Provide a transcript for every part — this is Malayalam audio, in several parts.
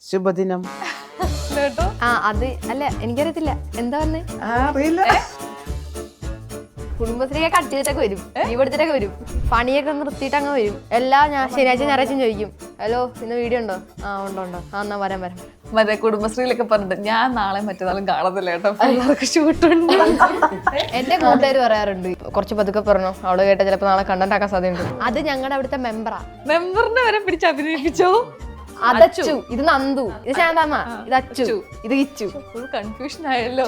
ശുഭദിനം. അത് അല്ല എനിക്കറിയത്തില്ല എന്താ പറഞ്ഞേ. അറിയില്ല. കുടുംബശ്രീയെ കട്ട് ചെയ്തിട്ടൊക്കെ വരും, ലീവ് എടുത്തിട്ടൊക്കെ വരും, പണിയൊക്കെ നിർത്തിയിട്ട് അങ്ങ് വരും. ഞാൻ ശനിയാഴ്ച ഞായറാഴ്ച ചോദിക്കും, ഹലോ ഇന്ന് വീഡിയോ ഉണ്ടോ? ഉണ്ടോ. എന്നാ വരാൻ. മറ്റേ കുടുംബശ്രീയിലൊക്കെ പറഞ്ഞിട്ട് ഞാൻ നാളെ മറ്റന്നാളും കാണത്തില്ല കേട്ടോ, പിള്ളേർക്ക് ഷൂട്ടുണ്ട്. എന്റെ കൂട്ടുകാർ പറയാറുണ്ട് കുറച്ച് പതുക്കെ പറഞ്ഞോ, അവിടെ കേട്ട ചിലപ്പോ നാളെ കണ്ടന്റ് ആക്കാൻ സാധ്യതയുണ്ട്. അത് ഞങ്ങളുടെ അവിടുത്തെ മെമ്പറിനെ വരെ പിടിച്ച് അഭിനയിപ്പിച്ചോ. അതച്ചു, ഇത് നന്ദു, ഇത് ശാന്താമ്മ, ഇത് അച്ചു, ഇത് കിച്ചു. കൺഫ്യൂഷൻ ആയല്ലോ.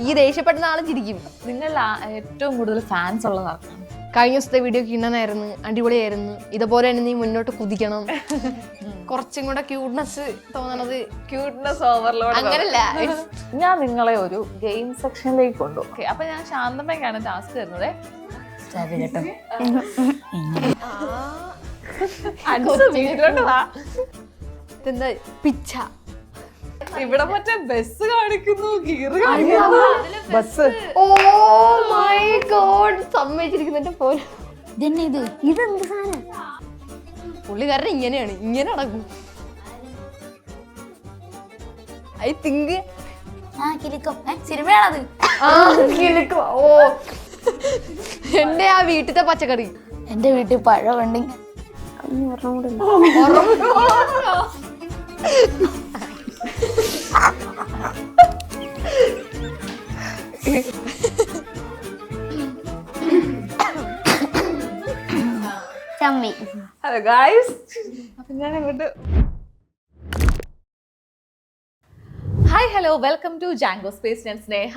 ഈ ദേഷ്യപ്പെടുന്ന ആള് ചിരിക്കും. നിങ്ങൾ ഏറ്റവും കൂടുതൽ ഫാൻസ് ഉള്ളത് ആർക്കാണ്? കഴിഞ്ഞ ദിവസത്തെ വീഡിയോ കിണ്ണനായിരുന്നു, അടിപൊളിയായിരുന്നു. ഇതുപോലെ തന്നെ നീ മുന്നോട്ട് കുതിക്കണം. കുറച്ചും കൂടെ ക്യൂട്ട്നെസ് തോന്നണത്. ക്യൂട്ട്നെസ് ഓവർലോഡ് അങ്ങനല്ല. ഞാൻ നിങ്ങളെ ഒരു ഗെയിം സെക്ഷനിലേക്ക് കൊണ്ടുപോകും. അപ്പൊ ഞാൻ ശാന്തമ്മയ്ക്കാണ് ടാസ്ക് തരുന്നത്. പിച്ച ഇവിടെ മറ്റേ ബസ് കാണിക്കുന്നു, ഗിയർ കാണിക്കുന്നു. ബസ്. ഓ മൈ ഗോഡ്, സമ്മതിച്ചിരിക്കുന്നെ പോലെ. ഇതെന്ത് സാധനം? പുള്ളിക്കാരൻ ഇങ്ങനെയാണ്, ഇങ്ങനെ നടക്കും. I think സിനിമയാണത്. ഓ എന്റെ ആ വീട്ടിലത്തെ പച്ചക്കറി. എന്റെ വീട്ടിൽ പഴമുണ്ട്. ചമ്മി. ഹലോ ഗായ്സ്, അപ്പൊ ഞാൻ അങ്ങോട്ട് hi hello welcome to Jango Space. ഞാൻ സ്നേഹ.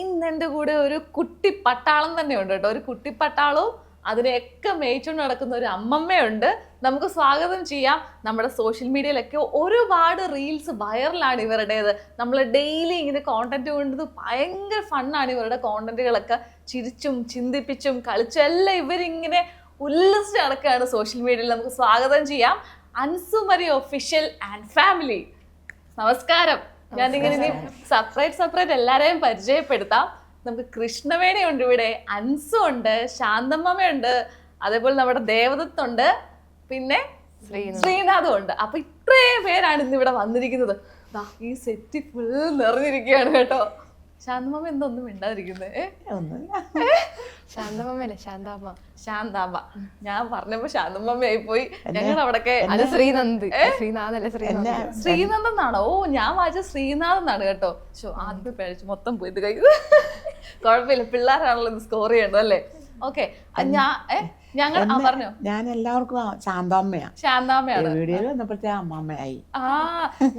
ഇന്ന് എൻ്റെ കൂടെ ഒരു കുട്ടി പട്ടാളം തന്നെ ഉണ്ട് കേട്ടോ. ഒരു കുട്ടി പട്ടാളവും അതിനെയൊക്കെ മേയിച്ചുകൊണ്ട് നടക്കുന്ന ഒരു അമ്മമ്മയുണ്ട്. നമുക്ക് സ്വാഗതം ചെയ്യാം. നമ്മുടെ സോഷ്യൽ മീഡിയയിലൊക്കെ ഒരുപാട് റീൽസ് വൈറലാണ് ഇവരുടേത്. നമ്മൾ ഡെയിലി ഇങ്ങനെ കോണ്ടന്റ് കൊണ്ടത് ഭയങ്കര ഫണ്ണാണ് ഇവരുടെ കോണ്ടന്റുകളൊക്കെ. ചിരിച്ചും ചിന്തിപ്പിച്ചും കളിച്ചും എല്ലാം ഇവരിങ്ങനെ ഉല്ലസിച്ച് നടക്കുകയാണ് സോഷ്യൽ മീഡിയയിൽ. നമുക്ക് സ്വാഗതം ചെയ്യാം അൻസുമരി ഒഫീഷ്യൽ ആൻഡ് ഫാമിലി. നമസ്കാരം. ഞാനിങ്ങനെ ഇനി സെപ്പറേറ്റ് എല്ലാരെയും പരിചയപ്പെടുത്താം. നമുക്ക് കൃഷ്ണവേണിയുണ്ട്, ഇവിടെ അൻസു ഉണ്ട്, ശാന്തമ്മയുണ്ട്, അതേപോലെ നമ്മുടെ ദേവദത്തുണ്ട്, പിന്നെ ശ്രീനാഥും ഉണ്ട്. അപ്പൊ ഇത്രയും പേരാണ് ഇന്ന് ഇവിടെ വന്നിരിക്കുന്നത്. ഈ സെറ്റ് ഫുൾ നിറഞ്ഞിരിക്കുകയാണ് കേട്ടോ. ശാന്തമ്മ എന്തൊന്നും മിണ്ടാതിരിക്കുന്നത്? ശാന്തമ്മല്ലേ? ശാന്താമ്മ. ഞാൻ പറഞ്ഞപ്പോ ശാന്തമ്മയായി പോയി. ഞങ്ങൾ അവിടൊക്കെ ശ്രീനാഥ് എന്നാണോ? ഓ, ഞാൻ വായിച്ച ശ്രീനാഥ് എന്നാണ് കേട്ടോ. ആദ്യം പേടിച്ചു, മൊത്തം പോയി കൈ. കുഴപ്പമില്ല, പിള്ളേരാണല്ലോ ഇത് സ്കോർ ചെയ്യണ്ടോ അല്ലേ? ഓക്കെ, ഞങ്ങൾ പറഞ്ഞോ. ഞാൻ എല്ലാവർക്കും ശാന്താമ്മയാണ്. വീഡിയോയിൽ വന്നപ്പോഴത്തെ അമ്മമ്മയായി.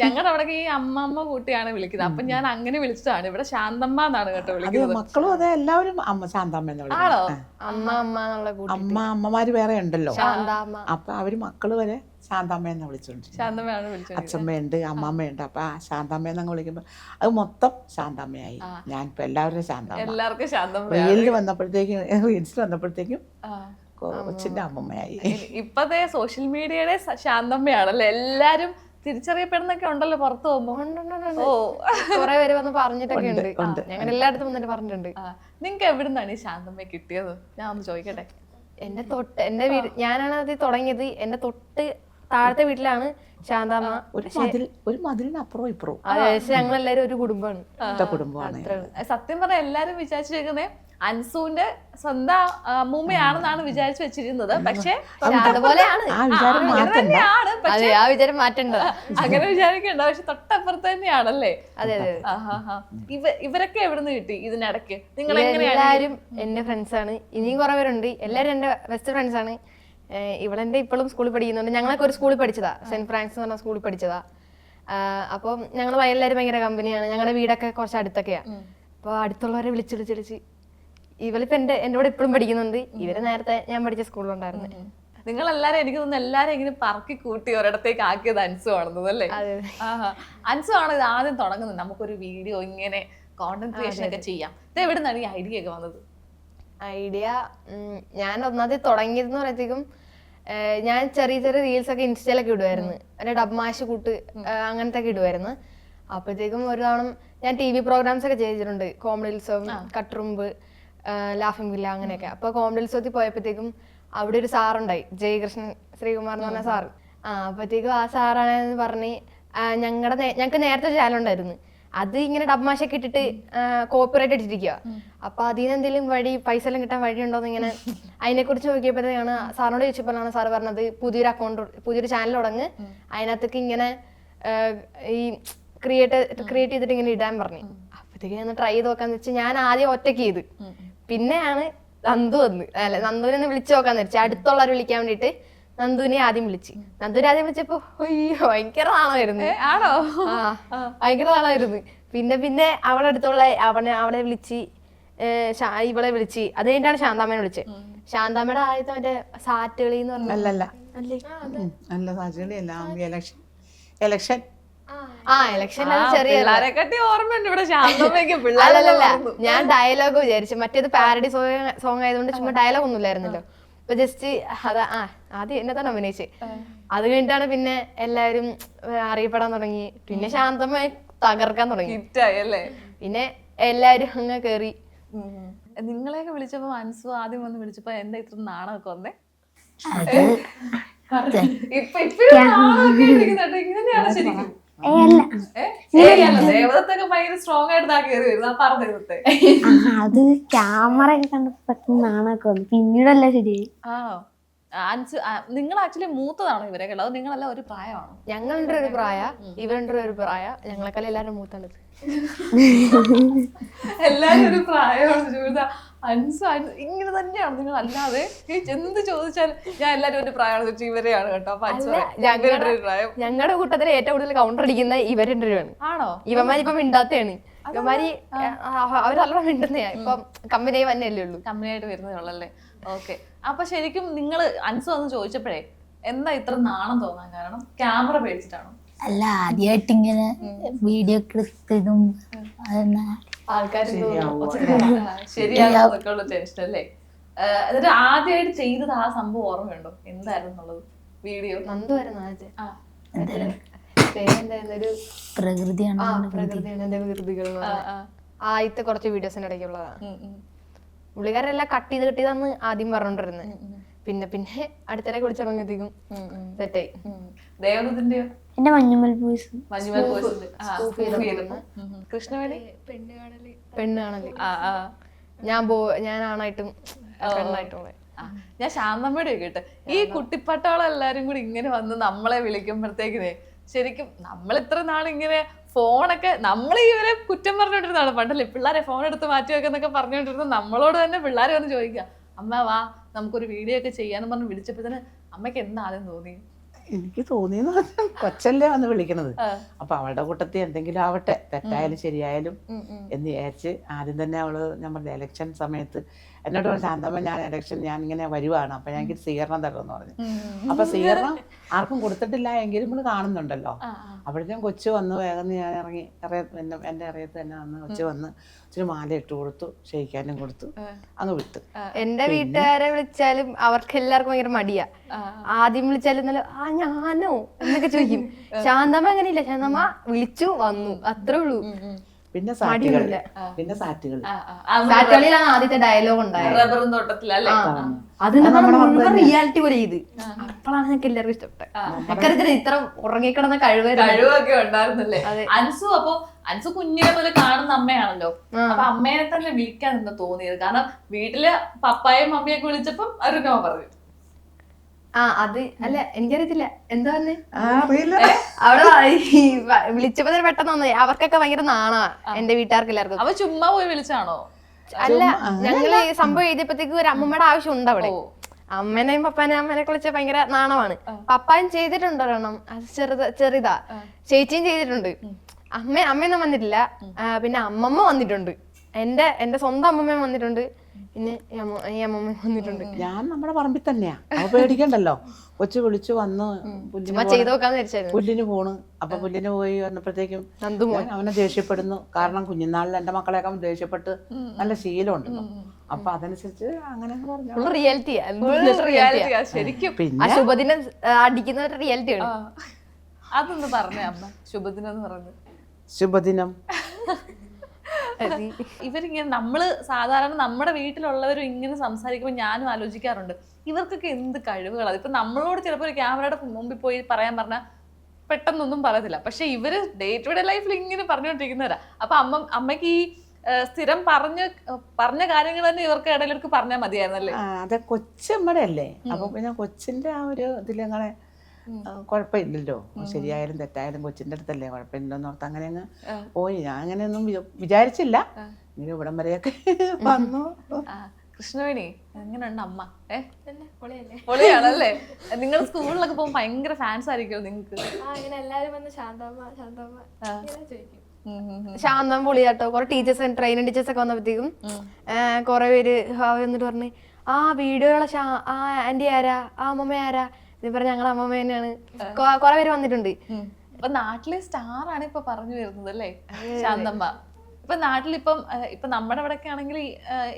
ഞങ്ങളുടെ അവിടെ ഈ അമ്മമ്മ കൂട്ടിയാണ് വിളിക്കുന്നത്. അപ്പൊ ഞാൻ അങ്ങനെ വിളിച്ചതാണ്. ഇവിടെ ശാന്തമ്മ എന്നാണ് കേട്ടോ വിളിക്കുന്നത്. മക്കളും അതെ, എല്ലാവരും ശാന്തമ്മ എന്ന് വിളിക്കും. അമ്മമാര് വേറെ ഉണ്ടല്ലോ. അപ്പൊ അവര് മക്കള് വരെ ശാന്തമ്മ എന്ന് വിളിച്ചോണ്ടിരിക്കും. അച്ഛമ്മയുണ്ട്, അമ്മമ്മയുണ്ട്. അപ്പൊ ആ ശാന്തമ്മ എന്നങ്ങ് വിളിക്കുമ്പോ അത് മൊത്തം ശാന്തമ്മയായി. ഞാനിപ്പോ എല്ലാവരും എല്ലാവർക്കും ശാന്തമ്മ. റീൽസിൽ വന്നപ്പോഴത്തേക്കും കൊച്ചിന്റെ അമ്മമ്മയായി. ഇപ്പത്തെ സോഷ്യൽ മീഡിയയുടെ ശാന്തമ്മയാണല്ലോ. എല്ലാരും തിരിച്ചറിയപ്പെടുന്നൊക്കെ ഉണ്ടല്ലോ പുറത്തു പോകുമ്പോ. കുറെ പേര് വന്ന് പറഞ്ഞിട്ടൊക്കെ ഉണ്ട്. ഞങ്ങൾ എല്ലായിടത്തും വന്നിട്ട് പറഞ്ഞിട്ടുണ്ട്. നിങ്ങക്ക് എവിടുന്നാണ് ഈ ശാന്തമ്മ കിട്ടിയത്? ഞാൻ ഒന്ന് ചോദിക്കട്ടെ. എന്റെ വീട്, ഞാനാണ് അത് തുടങ്ങിയത്. എന്റെ തൊട്ട് താഴത്തെ വീട്ടിലാണ് ശാന്താമ്മ. ഒരു മതിലിനപ്പുറവും ഇപ്പുറവും. ഞങ്ങളെല്ലാരും ഒരു കുടുംബമാണ്. സത്യം പറഞ്ഞ എല്ലാരും വിചാരിച്ചിരിക്കുന്നേ അൻസുവിന്റെ സ്വന്തം അമ്മൂമ്മയാണെന്നാണ് വിചാരിച്ചു വെച്ചിരുന്നത്. പക്ഷെ അങ്ങനെ വിചാരിക്കണ്ട. പക്ഷെ തൊട്ടപ്പുറത്ത് തന്നെയാണല്ലേ? അതെ. ഇവരൊക്കെ എവിടുന്ന് കിട്ടി ഇതിനിടയ്ക്ക്? നിങ്ങൾ എല്ലാരും എന്റെ ഫ്രണ്ട്സ് ആണ്. ഇനിയും കുറെ പേരുണ്ട്. എല്ലാരും എന്റെ ബെസ്റ്റ് ഫ്രണ്ട്സ് ആണ്. ഇവളെന്റെ ഇപ്പോഴും സ്കൂളിൽ പഠിക്കുന്നുണ്ട്. ഞങ്ങളൊക്കെ ഒരു സ്കൂളിൽ പഠിച്ചതാ, സെന്റ് ഫ്രാൻസിസ് എന്ന് പറഞ്ഞ സ്കൂളിൽ പഠിച്ചതാ. അപ്പം ഞങ്ങൾ എല്ലാവരും ഭയങ്കര കമ്പനിയാണ്. ഞങ്ങളുടെ വീടൊക്കെ കുറച്ച് അടുത്തൊക്കെയാ. അപ്പൊ അടുത്തുള്ളവരെ വിളിച്ച് ഇവളിപ്പോ എന്റെ കൂടെ ഇപ്പോഴും പഠിക്കുന്നുണ്ട്. ഇവര് നേരത്തെ ഞാൻ പഠിച്ച സ്കൂളിലുണ്ടായിരുന്നു. നിങ്ങൾ എല്ലാരും, എനിക്ക് തോന്നുന്നു എല്ലാരും ഇങ്ങനെ പറക്കി കൂട്ടി ഒരിടത്തേക്ക് ആക്കിയത് അൻസു ആണെന്നത് അല്ലേ? അൻസു ആണ് ഇത് ആദ്യം തുടങ്ങുന്നത്. നമുക്കൊരു വീഡിയോ ഇങ്ങനെ കോണ്ടന്റ് ക്രിയേഷൻ ഒക്കെ ചെയ്യാം. ഇത് എവിടെ നിന്നാണ് ഈ ഐഡിയ ഒക്കെ വന്നത്? ഐഡിയ ഞാൻ ഒന്നാമത് തുടങ്ങിയതെന്ന് പറയുമ്പോഴത്തേക്കും ഞാൻ ചെറിയ റീൽസ് ഒക്കെ ഇൻസ്റ്റയിലൊക്കെ ഇടുമായിരുന്നു. എന്റെ ഡബ്മാഷ് കൂട്ട് അങ്ങനത്തെ ഒക്കെ ഇടുമായിരുന്നു. അപ്പോഴത്തേക്കും ഒരു തവണ ഞാൻ TV പ്രോഗ്രാംസ് ഒക്കെ ചെയ്തിട്ടുണ്ട്. കോമഡി ഉത്സവം, കട്ടുറുമ്പ്, ലാഫിംഗ് വില്ല, അങ്ങനെയൊക്കെ. അപ്പൊ കോമഡി ഉത്സവത്തിൽ പോയപ്പോഴത്തേക്കും അവിടെ ഒരു സാറുണ്ടായി, ജയകൃഷ്ണൻ ശ്രീകുമാർ എന്ന് പറഞ്ഞ സാറ്. അപ്പത്തേക്കും ആ സാറാണെന്ന് പറഞ്ഞ് ഞങ്ങൾക്ക് നേരത്തെ ചാനൽ ഉണ്ടായിരുന്നു, അത് ഇങ്ങനെ ഡബ്മാഷൊക്കെ ഇട്ടിട്ട് കോപ്പിറൈറ്റ് അടിച്ചിരിക്കുക. അപ്പൊ അതിന് എന്തെങ്കിലും വഴി പൈസ എല്ലാം കിട്ടാൻ വഴി ഉണ്ടോന്ന് ഇങ്ങനെ അതിനെക്കുറിച്ച് നോക്കിയപ്പോഴത്തേക്കാണ് സാറിനോട് ചോദിച്ചപ്പോഴാണ് സാറ് പറഞ്ഞത് പുതിയൊരു ചാനൽ തുടങ്ങ്, അതിനകത്തേക്ക് ഇങ്ങനെ ഈ ക്രിയേറ്റ് ചെയ്തിട്ട് ഇങ്ങനെ ഇടാൻ പറഞ്ഞു. അപ്പത്തേക്ക് ഞാൻ ട്രൈ ചെയ്ത് നോക്കാന്ന് വെച്ചാൽ ഞാൻ ആദ്യം ഒറ്റയ്ക്ക് ചെയ്ത്, പിന്നെയാണ് നന്ദു നന്ദുവിനെ വിളിച്ചു നോക്കാന്ന് വെച്ചാൽ അടുത്തുള്ളവരെ വിളിക്കാൻ വേണ്ടിട്ട് നന്ദുവിനെ ആദ്യം വിളിച്ചപ്പോ അയ്യോ ഭയങ്കര നാണമായിരുന്നു. ആണോ? ഭയങ്കര നാണമായിരുന്നു. പിന്നെ അവളെ അടുത്തുള്ള അവളെ വിളിച്ച് ഇവളെ വിളിച്ച് അത് കഴിഞ്ഞിട്ടാണ് ശാന്താമ്മനെ വിളിച്ചത്. ശാന്താമ്മയുടെ ആദ്യത്തെ മറ്റേ സാറ്റുകളി എന്ന് പറഞ്ഞ ഇലക്ഷൻ ചെറിയ ഞാൻ ഡയലോഗ് വിചാരിച്ചു, മറ്റേത് പാരഡി സോങ് ആയതുകൊണ്ട് ചുമ്മാ ഡയലോഗ് ഒന്നും ഇല്ലായിരുന്നല്ലോ. അപ്പൊ ജസ്റ്റ് ആദ്യം എന്നെ തന്നെ അഭിനയിച്ച്, അത് കഴിഞ്ഞിട്ടാണ് പിന്നെ എല്ലാവരും അറിയപ്പെടാൻ തുടങ്ങി. പിന്നെ ശാന്തമ്മ തകർക്കാൻ തുടങ്ങി, പിന്നെ എല്ലാരും അങ്ങ് കേറി. നിങ്ങളെയൊക്കെ വിളിച്ചപ്പോ അൻസു ആദ്യം വന്ന് വിളിച്ചപ്പോ എന്താ ഇത്ര നാണമൊക്കെ വന്നേ? ഇങ്ങനെയാണ് ശരിക്കും ദേവദത്തൊക്കെ ഭയങ്കര സ്ട്രോങ് ആയിട്ട് പറഞ്ഞത്തെ. അത് ക്യാമറ ഒക്കെ കണ്ട് പെട്ടെന്ന് നാണൊക്കെ വന്നു, പിന്നീടല്ല ശരിയായി. നിങ്ങൾ ആക്ച്വലി മൂത്തതാണോ ഇവരൊക്കെ? അത് നിങ്ങളെല്ലാം ഒരു പ്രായമാണോ? ഞങ്ങളുടെ ഒരു പ്രായ, ഇവരുടെ ഒരു പ്രായ, ഞങ്ങളെക്കാളും എല്ലാവരും മൂത്താണ്. എല്ലാരും ഒരു പ്രായമാണ്. അൻസു ഇങ്ങനെ തന്നെയാണ് നിങ്ങൾ? അല്ലാതെ എന്ത് ചോദിച്ചാലും ഞാൻ എല്ലാരും ഒരു പ്രായമാണ് ചോദിച്ചാൽ ഇവരെയാണ് കേട്ടോ. ഞങ്ങളുടെ കൂട്ടത്തിൽ ഏറ്റവും കൂടുതൽ കൗണ്ടർ അടിക്കുന്ന ഇവരുണ്ടാണ്. ആണോ? ഇവന്മാരിപ്പൊ മിണ്ടാത്തയാണ്. ഇവന്മാരി അവരല്ല മിണ്ടുന്നയാ. ഇപ്പം കമ്പനി വന്നല്ലേ ഉള്ളൂ, കമ്പനിയായിട്ട് വരുന്നതേ ഉള്ളല്ലേ. ഓക്കെ. അപ്പൊ ശരിക്കും നിങ്ങൾ അൻസു വന്ന് ചോദിച്ചപ്പോഴേ എന്താ ഇത്ര നാണം തോന്നാൻ കാരണം? ക്യാമറ പേടിച്ചിട്ടാണോ? അല്ല, ആദ്യമായിട്ട് ഇങ്ങനെ വീഡിയോ എടുത്തതും ആൾക്കാർ ശരിയാകുള്ള ടെൻഷൻ അല്ലേ? എന്നിട്ട് ആദ്യമായിട്ട് ചെയ്തത് ആ സംഭവം ഓർമ്മയുണ്ടോ? എന്തായിരുന്നു എന്നുള്ളത്? വീഡിയോ ആദ്യത്തെ കുറച്ച് വീഡിയോസിന്റെ ഇടയ്ക്കുള്ളതാണ്. പുള്ളിക്കാരെല്ലാം കട്ട് ചെയ്തന്ന് ആദ്യം പറഞ്ഞോണ്ടിരുന്നത്. പിന്നെ അടുത്തിടയ്ക്ക് വിളിച്ചിറങ്ങത്തേക്കും സെറ്റായി. ദേവദത്തിന്റെയോ? എന്റെ മഞ്ഞുമൽ ബോയ്സ്. കൃഷ്ണവേണി പെണ്ണ് കാണല്. ഞാനാണായിട്ടും പെണ്ണായിട്ടും. ഞാൻ ശാന്തമ്മയുടെ കേട്ടെ ഈ കുട്ടിപ്പട്ടാളം എല്ലാരും കൂടി ഇങ്ങനെ വന്ന് നമ്മളെ വിളിക്കുമ്പോഴത്തേക്കിനെ ശരിക്കും നമ്മൾ ഇത്ര നാളിങ്ങനെ ഫോണൊക്കെ നമ്മൾ ഇവരെ കുറ്റം പറഞ്ഞുകൊണ്ടിരുന്നതാണ്. പണ്ടല്ലേ പിള്ളേരെ ഫോൺ എടുത്ത് മാറ്റി വെക്കുന്നൊക്കെ പറഞ്ഞുകൊണ്ടിരുന്ന നമ്മളോട് തന്നെ പിള്ളേരെ വന്ന് ചോദിക്കാം, അമ്മ വാ നമുക്കൊരു വീഡിയോ ഒക്കെ ചെയ്യാന്ന് പറഞ്ഞ് വിളിച്ചപ്പോഴത്തേന് അമ്മയ്ക്ക് എന്താ ആദ്യം തോന്നി? എനിക്ക് തോന്നിയെന്ന് പറഞ്ഞാൽ കൊച്ചല്ലേ വന്ന് വിളിക്കണത്, അപ്പൊ അവളുടെ കൂട്ടത്തിൽ എന്തെങ്കിലും ആവട്ടെ, തെറ്റായാലും ശരിയായാലും എന്ന് വിചാരിച്ച് ആദ്യം തന്നെ അവള് നമ്മുടെ ഇലക്ഷൻ സമയത്ത് എന്നോട് പറഞ്ഞു, ശാന്തമ്മ ഞാൻ ഇങ്ങനെ വരുവാണ്, അപ്പൊ ഞങ്ങൾക്ക് സ്വീകരണം തരുമെന്ന് പറഞ്ഞു. അപ്പൊ സ്വീകരണം ആർക്കും കൊടുത്തിട്ടില്ല എങ്കിലും നമ്മൾ കാണുന്നുണ്ടല്ലോ. അപ്പോഴത്തേക്കും കൊച്ചു വന്ന് വേഗം ഞാൻ ഇറങ്ങി എൻ്റെ അറിയത്ത് തന്നെ വന്ന് കൊച്ചു വന്ന് ഇച്ചിരി മാല ഇട്ട് കൊടുത്തു, ക്ഷയിക്കാനും കൊടുത്തു, അങ്ങ് വിട്ടു. എന്റെ വീട്ടുകാരെ വിളിച്ചാലും അവർക്ക് എല്ലാവർക്കും ഭയങ്കര മടിയാ. ആദ്യം വിളിച്ചാലും ഞാനോ എന്നൊക്കെ ചോദിക്കും. ശാന്തമ്മ അങ്ങനെയില്ല, ശാന്തമ്മ വിളിച്ചു വന്നു അത്രേ ഉള്ളൂ. പിന്നെ സാറ്റുകളിലാണ് ആദ്യത്തെ ഡയലോഗ് ഉണ്ടായത്. റബ്ബറും തോട്ടത്തിലല്ലേ? അത് നമ്മുടെ റിയാലിറ്റി പോലെ ചെയ്ത് അപ്പോഴാണ് എനിക്ക് എല്ലാവർക്കും ഇഷ്ടപ്പെട്ടത്. ഇത്ര ഉറങ്ങിക്കിടന്ന കഴിവൊക്കെ ഉണ്ടായിരുന്നല്ലേ? അൻസു അപ്പൊ അൻസു കുഞ്ഞിനെ പോലെ കാണുന്ന അമ്മയാണല്ലോ, അപ്പൊ അമ്മേനെ തന്നെ വിളിക്കാൻ എന്താ തോന്നിയത്? കാരണം വീട്ടില് പപ്പായും മമ്മിയൊക്കെ വിളിച്ചപ്പം ഒരു നോ പറഞ്ഞു. അത് അല്ല എനിക്കറിയത്തില്ല എന്താ പറഞ്ഞേ. അവിടെ വിളിച്ചപ്പോ തന്നെ പെട്ടെന്ന് വന്നേ. അവർക്കൊക്കെ ഭയങ്കര നാണാ എന്റെ വീട്ടുകാർക്ക് എല്ലാവർക്കും. അവ ചുമ്മാ പോയി വിളിച്ചാണോ? അല്ല, ഞങ്ങള് സംഭവം എഴുതിയപ്പോഴത്തേക്ക് ഒരു അമ്മമ്മയുടെ ആവശ്യം ഉണ്ട് അവിടെ. അമ്മേനെയും പപ്പാനെയും അമ്മേനെ കുളിച്ച ഭയങ്കര നാണമാണ്. പപ്പായും ചെയ്തിട്ടുണ്ട് ഒരെണ്ണം, അത് ചെറുതാ. ചേച്ചിയും ചെയ്തിട്ടുണ്ട്. അമ്മയൊന്നും വന്നിട്ടില്ല. പിന്നെ അമ്മമ്മ വന്നിട്ടുണ്ട്, എന്റെ സ്വന്തം അമ്മമ്മ വന്നിട്ടുണ്ട്, പിന്നെ ഈ അമ്മമ്മ വന്നിട്ടുണ്ട്. ഞാൻ നമ്മുടെ പറമ്പിൽ തന്നെയാ, അവ പേടിക്കണ്ടല്ലോ. കൊച്ചു വിളിച്ചു വന്ന് പുല്ലിന് പോണ്. അപ്പൊ പുല്ലിന് പോയി വന്നപ്പോഴത്തേക്കും അവനെ ദേഷ്യപ്പെടുന്നു. കാരണം കുഞ്ഞുനാളിൽ എന്റെ മക്കളെയൊക്കെ ദേഷ്യപ്പെട്ട് നല്ല ശീലമുണ്ടല്ലോ. അപ്പൊ അതനുസരിച്ച് അങ്ങനെ പറഞ്ഞു. റിയാലിറ്റിയാ ശരിക്കും. പിന്നെ ശുഭദിനം അടിക്കുന്ന റിയാലിറ്റിയാണ്. അതൊന്ന് പറഞ്ഞേ അമ്മ, ശുഭദിനം എന്ന് പറയുന്നത്. ശുഭദിനം ഇവരിങ്ങനെ നമ്മള് സാധാരണ നമ്മുടെ വീട്ടിലുള്ളവരും ഇങ്ങനെ സംസാരിക്കുമ്പോൾ ഞാനും ആലോചിക്കാറുണ്ട്, ഇവർക്കൊക്കെ എന്ത് കഴിവുകളാണ്. ഇപ്പൊ നമ്മളോട് ചിലപ്പോൾ ഒരു ക്യാമറയുടെ മുമ്പിൽ പോയി പറയാൻ പറഞ്ഞാൽ പെട്ടെന്നൊന്നും പറയത്തില്ല. പക്ഷെ ഇവര് ഡേ ടു ഡേ ലൈഫിൽ ഇങ്ങനെ പറഞ്ഞുകൊണ്ടിരിക്കുന്നവരാ. അപ്പൊ അമ്മയ്ക്ക് ഈ സ്ഥിരം പറഞ്ഞ കാര്യങ്ങൾ തന്നെ ഇവർക്ക് ഇടയിലേക്ക് പറഞ്ഞാൽ മതിയായിരുന്നല്ലേ? അതെ, കൊച്ചമ്മടെ അല്ലേ. അപ്പൊ പിന്നെ കൊച്ചിന്റെ ആ ഒരു ഇതിലങ്ങനെ കുഴപ്പമില്ലല്ലോ, ശരിയായാലും തെറ്റായാലും കൊച്ചിന്റെ അടുത്തല്ലേ, കുഴപ്പമില്ലെന്ന് ഓർത്ത് അങ്ങനെ അങ്ങ് പോയി. ഞാൻ അങ്ങനെയൊന്നും വിചാരിച്ചില്ല, ഇങ്ങനെ ഇവിടം വരെയൊക്കെ വന്നു. കൃഷ്ണവേണി എങ്ങനെയുണ്ട് അമ്മ? പൊളിയാണല്ലേ? നിങ്ങൾ സ്കൂളിലൊക്കെ പോകുമ്പോൾ ഭയങ്കര ഫാൻസ് ആയിരിക്കും നിങ്ങൾക്ക്? ശാന്തം പൊളിയാട്ടോ. കുറെ ടീച്ചേഴ്സ്, ട്രെയിനിങ് ടീച്ചേഴ്സ് ഒക്കെ വന്നപ്പോഴത്തേക്കും കുറെ പേര് എന്നിട്ട് പറഞ്ഞ് ആ വീഡിയോകളെ ആ ആന്റി ആരാ, ആ അമ്മമ്മ ആരാ ഇത് പറഞ്ഞ ഞങ്ങളെ അമ്മമ്മ തന്നെയാണ്. കുറെ പേര് വന്നിട്ടുണ്ട്. അപ്പൊ നാട്ടിലെ സ്റ്റാർ ആണ് ഇപ്പൊ പറഞ്ഞു വരുന്നത് അല്ലേ ശാന്തമ്മ? ഇപ്പൊ നാട്ടിലിപ്പം ഇപ്പൊ നമ്മുടെ ഇവിടെയൊക്കെ ആണെങ്കിൽ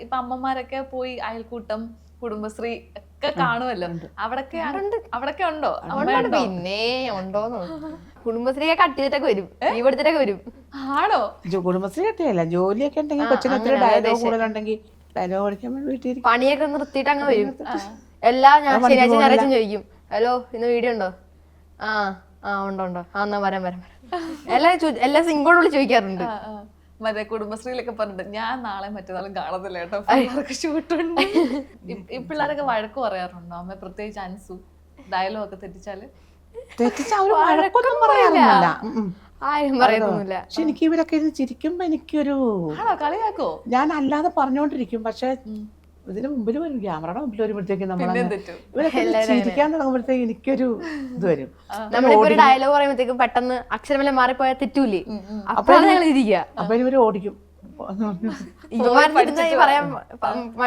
ഇപ്പൊ അമ്മമാരൊക്കെ പോയി അയൽക്കൂട്ടം, കുടുംബശ്രീ ഒക്കെ കാണുമല്ലോ. അവിടൊക്കെ ഉണ്ടോ? പിന്നെ ഉണ്ടോന്ന് കുടുംബശ്രീ കട്ടിട്ടൊക്കെ വരും, ലീവെടുത്തിട്ടൊക്കെ വരും. ആണോ? കുടുംബശ്രീ കട്ടിയല്ല, ജോലിയൊക്കെ ഉണ്ടെങ്കിൽ കൊച്ചിനൊത്തിരി ഡയലോഗ് കൂടുതലുണ്ടെങ്കിൽ ഡയലോഗ് പഠിക്കാൻ വീട്ടിൽ പണിയൊക്കെ നിർത്തിയിട്ട് അങ്ങ് വരും. എല്ലാ ശനിയാഴ്ച ഞായറാഴ്ച ചോദിക്കും, ഹലോ ഇന്ന് വീഡിയോ ഉണ്ടോ? ഉണ്ടോ ആ എന്നാ വരാൻ എല്ലാ സിംഗോട് വിളിച്ച് ചോദിക്കാറുണ്ട്. മറ്റേ കുടുംബശ്രീയിലൊക്കെ പറഞ്ഞിട്ട് ഞാൻ നാളെ മറ്റന്നാളും കാണത്തില്ല കേട്ടോ, ഷൂട്ടുണ്ട്. ഈ പിള്ളേരൊക്കെ വഴക്ക് പറയാറുണ്ടോ അമ്മ? പ്രത്യേകിച്ച് അൻസു ഡയലോഗ് ഒക്കെ തെറ്റിച്ചാല്? വഴക്കൊന്നും പറയാറില്ല, ആരും പറയത്തൊന്നുമില്ല. പക്ഷെ എനിക്ക് ഇവരൊക്കെ ഇരുന്ന് ചിരിക്കുമ്പോ എനിക്കൊരു കളിയാക്കോ? ഞാൻ അല്ലാതെ പറഞ്ഞോണ്ടിരിക്കും, പക്ഷെ ഇതിന് മുമ്പിൽ വരും, ക്യാമറയുടെ മുമ്പിൽ വരുമ്പോഴത്തേക്കും ഇവരൊക്കെ ചിരിക്കാൻ തുടങ്ങുമ്പോഴത്തേക്ക് എനിക്കൊരു ഇത് വരും. നമ്മളിപ്പോ ഒരു ഡയലോഗ് പറയുമ്പോഴത്തേക്കും പെട്ടെന്ന് അക്ഷരമെല്ലാം മാറിപ്പോയാൽ തെറ്റൂലേ, അപ്പോഴാണ് ഞങ്ങൾ ഇരിക്കുക. അപ്പൊ ഇവര് ഓടിക്കും.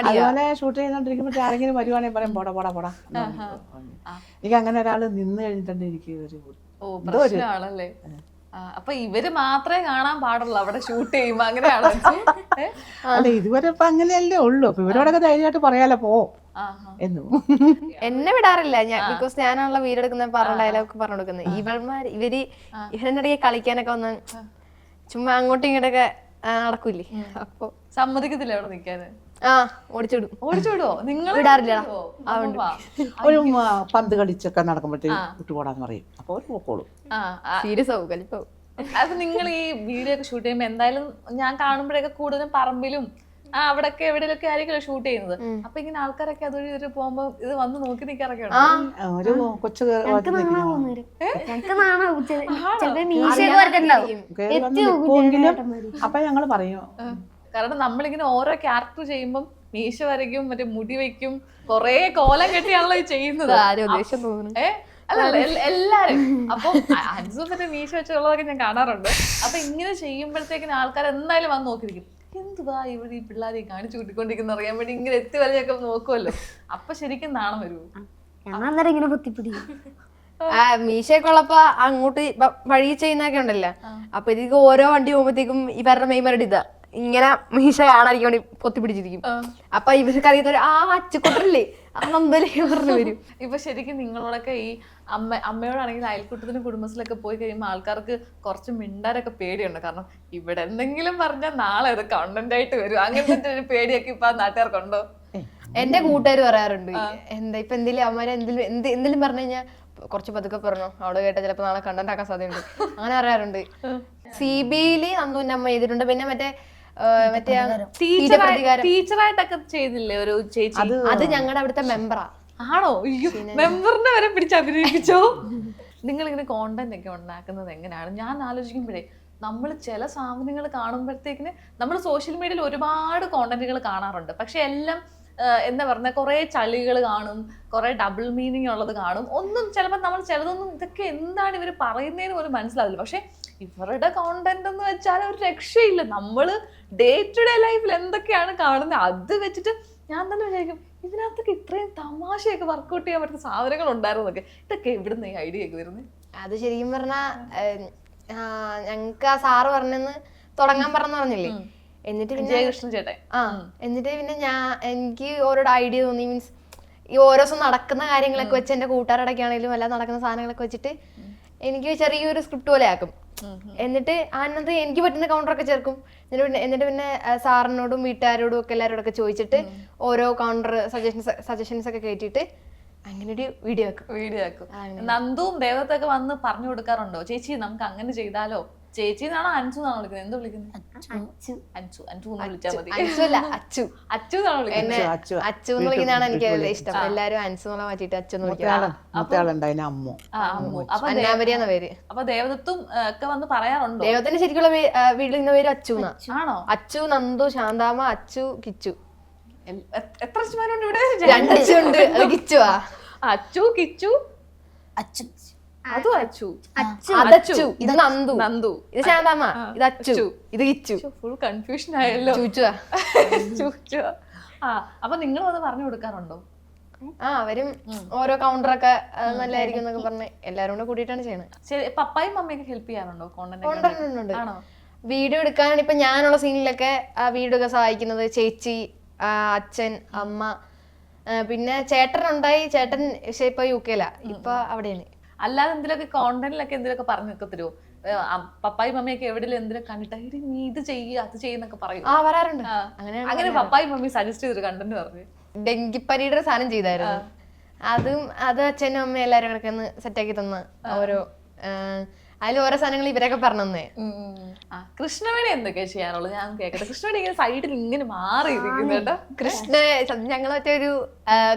അതുപോലെ ഷൂട്ട് ചെയ്തോണ്ടിരിക്കുമ്പോ ആരെങ്കിലും വരുവാണെങ്കിൽ പറയും പോടാ പോടാ പോടാ. എനിക്ക് അങ്ങനെ ഒരാള് നിന്ന് കഴിഞ്ഞിട്ടുണ്ട് എനിക്ക് ഒരു പ്രശ്നമാണല്ലേ? അപ്പൊ ഇവര് മാത്രമേ കാണാൻ പാടുള്ളൂ അവിടെ ഷൂട്ട് ചെയ്യുമ്പോ? അങ്ങനെയാണോ? അല്ല, ഇതുവരെ ഇപ്പൊ അങ്ങനെയല്ലേ ഉള്ളു. അപ്പൊ ഇവരോടൊക്കെ ധൈര്യമായിട്ട് പറയാലോ പോ എന്നു. എന്നെ വിടാറില്ല ഞാൻ, ബിക്കോസ് ഞാനാണല്ലോ വീഡിയോ എടുക്കുന്ന പറഞ്ഞ ഡയലോഗ് പറഞ്ഞു കൊടുക്കുന്നത്. ഇവരെന്റെ ഇടയ്ക്ക് കളിക്കാനൊക്കെ വന്ന് ചുമ്മാ അങ്ങോട്ടും ഇങ്ങോട്ടൊക്കെ നടക്കൂലേ, അപ്പൊ സമ്മതിക്കത്തില്ല അവിടെ നിൽക്കാന്? ഓടിച്ചുവിടുവോ? നിങ്ങൾ വിടാറില്ല. ഒരു പന്ത് കളിച്ചൊക്കെ നടക്കുമ്പോഴത്തേക്ക് വിട്ടുപോടാന്ന് പറയും, അപ്പൊ അവര് പോക്കോളും. സീരിയസ് ആവും, കലിപ്പാവും. അപ്പൊ നിങ്ങൾ ഈ വീഡിയോ ഒക്കെ ഷൂട്ട് ചെയ്യുമ്പോ എന്തായാലും ഞാൻ കാണുമ്പോഴൊക്കെ കൂടുതലും പറമ്പിലും അവിടെയൊക്കെ എവിടെയൊക്കെ ആയിരിക്കുമല്ലോ ഷൂട്ട് ചെയ്യുന്നത്. അപ്പൊ ഇങ്ങനെ ആൾക്കാരൊക്കെ അതൊരു പോകുമ്പോ ഇത് വന്ന് നോക്കി നിൽക്കാറൊക്കെ ഒരു കൊച്ചു അപ്പൊ ഞങ്ങള് പറയും. കാരണം നമ്മളിങ്ങനെ ഓരോ ക്യാരക്ടർ ചെയ്യുമ്പം മീശ വരയ്ക്കും, മറ്റേ മുടി വെക്കും, കൊറേ കോലം കെട്ടിയാണല്ലോ ഈ ചെയ്യുന്നത്. എല്ലാരും. അപ്പം അൻസു മറ്റേ മീശ വെച്ചുള്ളതൊക്കെ ഞാൻ കാണാറുണ്ട്. അപ്പൊ ഇങ്ങനെ ചെയ്യുമ്പോഴത്തേക്കിന് ആൾക്കാർ എന്തായാലും വന്ന് നോക്കിയിരിക്കും, എന്തുവാ ഇവിടെ ഈ പിള്ളേരെ കാണിച്ചു കൂട്ടിക്കൊണ്ടിരിക്കുന്ന അറിയാൻ വേണ്ടി ഇങ്ങനെ എത്തി വരെയൊക്കെ നോക്കുമല്ലോ. അപ്പൊ ശരിക്കും നാണം വരുമോ? മീശയൊക്കെ ഉള്ളപ്പോ അങ്ങോട്ട് വഴി ചെയ്യുന്നൊക്കെ ഉണ്ടല്ലോ. അപ്പൊ ഇതിക്ക് ഓരോ വണ്ടി പോകുമ്പോഴത്തേക്കും ഇവരുടെ മെയിമരുടെ ഇതാ ഇങ്ങനെ മീശ കാണാതിരിക്കാൻ വേണ്ടി പൊത്തിപ്പിടിച്ചിരിക്കും. അപ്പൊ ഇവർക്ക് അറിയാത്ത അച്ചക്കൊട്ടല്ലേ പറഞ്ഞു വരും. ഇപ്പൊ ശരിക്കും നിങ്ങളോടൊക്കെ ഈ അമ്മയോടാണെങ്കിൽ അയൽക്കൂട്ടത്തിനും കുടുംബത്തിലൊക്കെ പോയി കഴിയുമ്പോൾ ആൾക്കാർക്ക് കുറച്ച് മിണ്ടാരൊക്കെ പേടിയുണ്ട്. കാരണം ഇവിടെ എന്തെങ്കിലും പറഞ്ഞാൽ നാളെ അത് കണ്ടന്റ് ആയിട്ട് വരും, അങ്ങനത്തെ ഒരു പേടിയൊക്കെ ഇപ്പൊ നാട്ടുകാർക്കുണ്ടോ? എന്റെ കൂട്ടുകാർ പറയാറുണ്ട്, എന്താ ഇപ്പൊ എന്തെങ്കിലും അമ്മമാരെ എന്തെങ്കിലും പറഞ്ഞു കഴിഞ്ഞാൽ കുറച്ച് പതുക്കെ പറഞ്ഞു, അവിടെ കേട്ടാ ചിലപ്പോ നാളെ കണ്ടന്റ് ആക്കാൻ സാധ്യതയുണ്ട്, അങ്ങനെ പറയാറുണ്ട്. CBയിൽ നന്ദുവിന്റെ അമ്മ ചെയ്തിട്ടുണ്ട്. പിന്നെ മറ്റേ ടീച്ചറായിട്ടൊക്കെ ചെയ്തില്ലേ ഒരു ചേച്ചി? അത് ഞങ്ങളുടെ അവിടുത്തെ മെമ്പറാ. ആണോ? മെമ്പറിനെ വരെ പിടിച്ച് അഭിനയിപ്പിച്ചോ? നിങ്ങൾ ഇങ്ങനെ കോണ്ടന്റ് ഒക്കെ ഉണ്ടാക്കുന്നത് എങ്ങനെയാണ്? ഞാൻ ആലോചിക്കുമ്പോഴേ നമ്മൾ ചില സാധനങ്ങൾ കാണുമ്പോഴത്തേക്കിന് നമ്മൾ സോഷ്യൽ മീഡിയയിൽ ഒരുപാട് കോണ്ടന്റുകൾ കാണാറുണ്ട്. പക്ഷെ എല്ലാം എന്താ പറഞ്ഞ കുറെ ചളികൾ കാണും, കുറെ ഡബിൾ മീനിങ് ഉള്ളത് കാണും. ഒന്നും ചിലപ്പോൾ നമ്മൾ ചിലതൊന്നും ഇതൊക്കെ എന്താണ് ഇവർ പറയുന്നതിന് പോലും മനസ്സിലാവില്ല. പക്ഷെ ഇവരുടെ കോണ്ടന്റ് എന്ന് വെച്ചാൽ ഒരു രക്ഷയില്ല. നമ്മൾ ഡേ ടു ഡേ ലൈഫിൽ എന്തൊക്കെയാണ് കാണുന്നത് അത് വെച്ചിട്ട് ഞാൻ തന്നെ വിചാരിക്കും, ഇതിനകത്തൊക്കെ ഇത്രയും തമാശയൊക്കെ വർക്ക്ഔട്ട് ചെയ്യാൻ പറ്റുന്ന സാധനങ്ങൾ ഉണ്ടായിരുന്നൊക്കെ. ഇതൊക്കെ എവിടുന്ന് ഈ ഐഡിയ ഒക്കെ വരുന്നത്? അത് ശരിക്കും പറഞ്ഞാ ഞങ്ങക്ക് ആ സാറ് പറഞ്ഞെന്ന് തുടങ്ങാൻ പറഞ്ഞില്ലേ. എന്നിട്ട് പിന്നെ ജയകൃഷ്ണൻ ചേട്ടൻ എന്നിട്ട് പിന്നെ എനിക്ക് ഓരോ ഐഡിയ തോന്നി. മീൻസ് ഈ ഓരോ ദിവസം നടക്കുന്ന കാര്യങ്ങളൊക്കെ വെച്ച് എന്റെ കൂട്ടുകാരടക്കാണെങ്കിലും എല്ലാം നടക്കുന്ന സാധനങ്ങളൊക്കെ വെച്ചിട്ട് എനിക്ക് ചെറിയൊരു സ്ക്രിപ്റ്റ് പോലെ ആക്കും. എന്നിട്ട് അതിനകത്ത് എനിക്ക് പറ്റുന്ന കൗണ്ടറൊക്കെ ചേർക്കും. എന്നിട്ട് പിന്നെ സാറിനോടും വീട്ടുകാരോടും ഒക്കെ എല്ലാവരോടൊക്കെ ചോദിച്ചിട്ട് ഓരോ കൗണ്ടർ സജഷൻസ് ഒക്കെ കേട്ടിട്ട് അങ്ങനെ ഒരു വീഡിയോ ആക്കും. നന്ദുവും ദേവത്തൊക്കെ വന്ന് പറഞ്ഞു കൊടുക്കാറുണ്ടോ, ചേച്ചി നമുക്ക് അങ്ങനെ ചെയ്താലോ? ചേച്ചി എന്നാണോ അൻസു എന്നാണോ വിളിക്കുന്നത്? എന്ത് വിളിക്കുന്നത്? അൻസു എന്ന് വിളിച്ചാൽ മതി. അച്ചു എന്നാണോ വിളിക്കുന്നത്? അച്ചു എന്ന് വിളിക്കുന്നതാണ് എനിക്ക് വളരെ ഇഷ്ടം. എല്ലാരും അൻസു എന്നുള്ള മാറ്റിട്ട് അച്ചു എന്ന് വിളിക്കാം. അന്നാമരിയെന്ന പേര്. അപ്പൊ ദേവദത്തും ഒക്കെ വന്ന് പറയാറുണ്ടോ? ദേവത്തിന്റെ ശരിക്കുള്ള വീട്ടിൽ നിന്ന പേര് അച്ചു എന്നാ. ആണോ? അച്ചു, നന്ദു, ശാന്താമ്മ, അച്ചു, കിച്ചു. എത്ര അച്ഛന്മാരുണ്ട് ഇവിടെ? 2 അച്ചു ഉണ്ട്. അത് കിച്ചുവാ. അച്ചു, കിച്ചു, അതും അച്ചു. അതച്ചു. ഇത് നന്ദു. നന്ദു. ഇത് ശാന്താമ്മ. ഇത് അച്ചു. ഇത് കിച്ചു. ഫുൾ കൺഫ്യൂഷൻ ആയല്ലോ. ചൂച്ചുവാ. ചൂച്ചുവാ. അപ്പൊ നിങ്ങൾ വന്ന് പറഞ്ഞു കൊടുക്കാറുണ്ടോ? അവരും ഓരോ കൗണ്ടറൊക്കെ നല്ലതായിരിക്കും എന്നൊക്കെ പറഞ്ഞ് എല്ലാരും കൂടെ കൂട്ടിയിട്ടാണ് ചെയ്യണത്. ശരി, പപ്പായും മമ്മിയൊക്കെ ഹെൽപ്പ് ചെയ്യാറുണ്ടോ? കോണ്ടന്റ് വീഡിയോ എടുക്കാനാണ് ഇപ്പൊ ഞാനുള്ള സീനിലൊക്കെ വീഡിയോ ഒക്കെ സഹായിക്കുന്നത് ചേച്ചി, അച്ഛൻ, അമ്മ, പിന്നെ ചേട്ടനുണ്ടായി. ചേട്ടൻ പക്ഷെ ഇപ്പൊ UK ഇപ്പൊ അവിടെയാണ്. അല്ലാതെ എന്തിലൊക്കെ കോണ്ടന്റിലൊക്കെ എന്തിലൊക്കെ പറഞ്ഞു നിൽക്കെ തരുമോ? പപ്പായും മമ്മിയൊക്കെ എവിടെയും എന്തിലും കണ്ടിട്ട് നീ ഇത് ചെയ്യുക അത് ചെയ്യുന്നൊക്കെ പറയും. വരാറുണ്ട്. അങ്ങനെ പപ്പായും മമ്മി സജസ്റ്റ് ചെയ്തൊരു കണ്ടന്റ് പറഞ്ഞു. ഡെങ്കിപ്പനിയുടെ സാധനം ചെയ്തായിരുന്നു. അത് അച്ഛനും അമ്മയും എല്ലാരും കണക്കൊന്ന് സെറ്റാക്കി തന്ന ഓരോ അതിൽ ഓരോ സാധനങ്ങൾ ഇവരൊക്കെ പറഞ്ഞേ. കൃഷ്ണവേണി എന്തൊക്കെയാ ചെയ്യാറുള്ളത്? ഞാൻ കേക്കട്ടെ. കൃഷ്ണവേണി ഇങ്ങനെ സൈഡിൽ ഇങ്ങനെ മാറിയിരിക്കുന്നു കേട്ടോ. ഞങ്ങൾ മറ്റേ ഒരു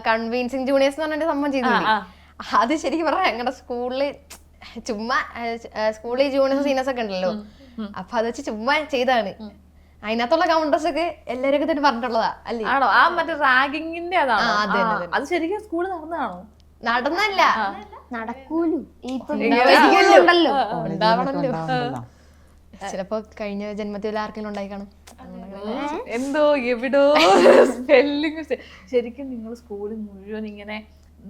കൺവീൻസിങ് ജൂനിയേഴ്സ് എന്ന് പറഞ്ഞ സംഭവം ചെയ്തിട്ടുണ്ട്. അത് ശരിക്കും പറഞ്ഞാൽ ഞങ്ങളുടെ സ്കൂളില് ചുമ്മാ സ്കൂളിൽ ജൂനിയേഴ്സ് സീനിയേഴ്സ് ഒക്കെ ഉണ്ടല്ലോ, അപ്പൊ അത് വെച്ച് ചുമ്മാ ചെയ്താണ്. അതിനകത്തുള്ള കൗണ്ടേഴ്സ് ഒക്കെ എല്ലാവരും തന്നെ പറഞ്ഞിട്ടുള്ളതാ അല്ലേ? ആണോ? ആ മറ്റേ റാഗിങ്ങിന്റെ അതാണോ? അത് ശരിക്കും സ്കൂളിൽ നടന്നതാണോ? നടന്നല്ല, നടക്കൂലോ. ചിലപ്പോ കഴിഞ്ഞ ജന്മത്തിൽ ആർക്കെങ്കിലും ഉണ്ടായി കാണും. എന്തോ എവിടോ സ്പെല്ലിങ്. ശരിക്കും നിങ്ങൾ സ്കൂളിൽ മുഴുവൻ ഇങ്ങനെ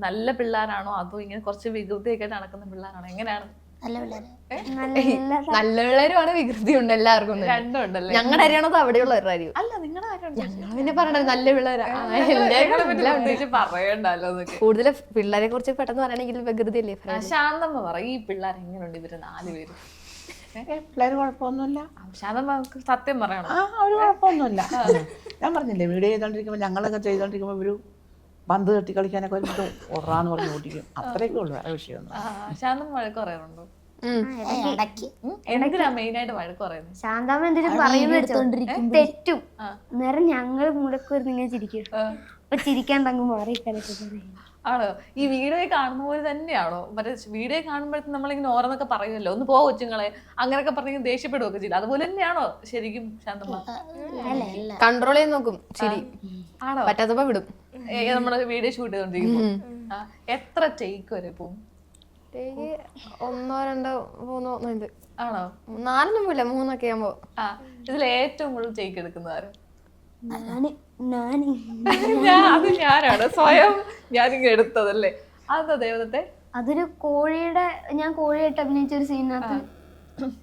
നല്ല പിള്ളേരാണോ അതോ ഇങ്ങനെ കുറച്ച് വികൃതിയൊക്കെ നടക്കുന്ന പിള്ളേരാണോ? എങ്ങനെയാണ്? നല്ല പിള്ളേരുമാണ്, വികൃതി ഉണ്ട് എല്ലാവർക്കും. രണ്ടും ഉണ്ടല്ലേ? ഞങ്ങളുടെ അരിയാണത് അവിടെയുള്ള ഒരു കാര്യം. അല്ല നിങ്ങളുടെ ഞങ്ങൾ പിന്നെ പറഞ്ഞത് നല്ല പിള്ളേരാ. പറയണ്ടല്ലോ. കൂടുതൽ പിള്ളേരെ കുറിച്ച് പെട്ടെന്ന് പറയണെങ്കിൽ വികൃതി അല്ലേ? ശാന്തമ്മ പറ, ഈ പിള്ളേർ എങ്ങനെയുണ്ട് ഇവര് 4 പേര്? പിള്ളേര് കുഴപ്പമൊന്നുമില്ല. ശാന്തമ്മ സത്യം പറയണം. അവര് കുഴപ്പമൊന്നുമില്ല. ഞാൻ പറഞ്ഞില്ലേ, വീഡിയോ ചെയ്തോണ്ടിരിക്കുമ്പോ ഞങ്ങളൊക്കെ ചെയ്തോണ്ടിരിക്കുമ്പോ ഒരു പന്ത് തട്ടി കളിക്കാനൊക്കെ വരുമ്പോൾ ഒറാന്ന് പറഞ്ഞ് ഓടിക്കും. അത്രയൊക്കെ ഉള്ളു, വേറെ വിഷയമൊന്നും. ശാന്തമ്മ വഴക്ക് പറയാറുണ്ടോ? എന്തിനാ മെയിൻ ആയിട്ട് വഴക്ക് പറയുന്നത്? ശാന്താമ്മ എന്തെങ്കിലും പറയുന്നത് തെറ്റും നേരം ഞങ്ങൾ മുടക്കുവരുന്ന ഇങ്ങനെ ചിരിക്കും. അപ്പൊ ചിരിക്കാണ്ടങ്ങ് മാറിക്കാനൊക്കെ പറയും. ആണോ? ഈ വീഡിയോ കാണുന്ന പോലെ തന്നെയാണോ? മറ്റേ വീഡിയോ കാണുമ്പോഴത്തേക്കും നമ്മളിങ്ങനെ ഓരോന്നൊക്കെ പറയുമല്ലോ, ഒന്ന് പോ കൊച്ചുങ്ങളെ അങ്ങനെയൊക്കെ പറഞ്ഞെങ്കിൽ ദേഷ്യപ്പെടുകയൊക്കെ ചെയ്യില്ല, അതുപോലെ തന്നെയാണോ ശരിക്കും ശാന്തമ്മ? കൺട്രോൾ ചെയ്ത് നോക്കും. ശരി ആണോ? പറ്റാത്തപ്പോ വിടും. നമ്മുടെ വീഡിയോ ഷൂട്ട് ചെയ്തോണ്ടിരിക്കുമ്പോ എത്ര ടേക്ക് വരെ പോകും? 1 2 3 4 ആണോ? 4 പോയില്ല, 3 ആകുമ്പോ. ഇതിൽ ഏറ്റവും കൂടുതൽ ടേക്ക് എടുക്കുന്നതാരും? അത് ഞാനാണ് സ്വയം ഞാനിങ്ങ് എടുത്തതല്ലേ. അതാ ദേവതത്തെ അതൊരു ഞാൻ കോഴിയായിട്ട് അഭിനയിച്ച ഒരു സീനകത്ത്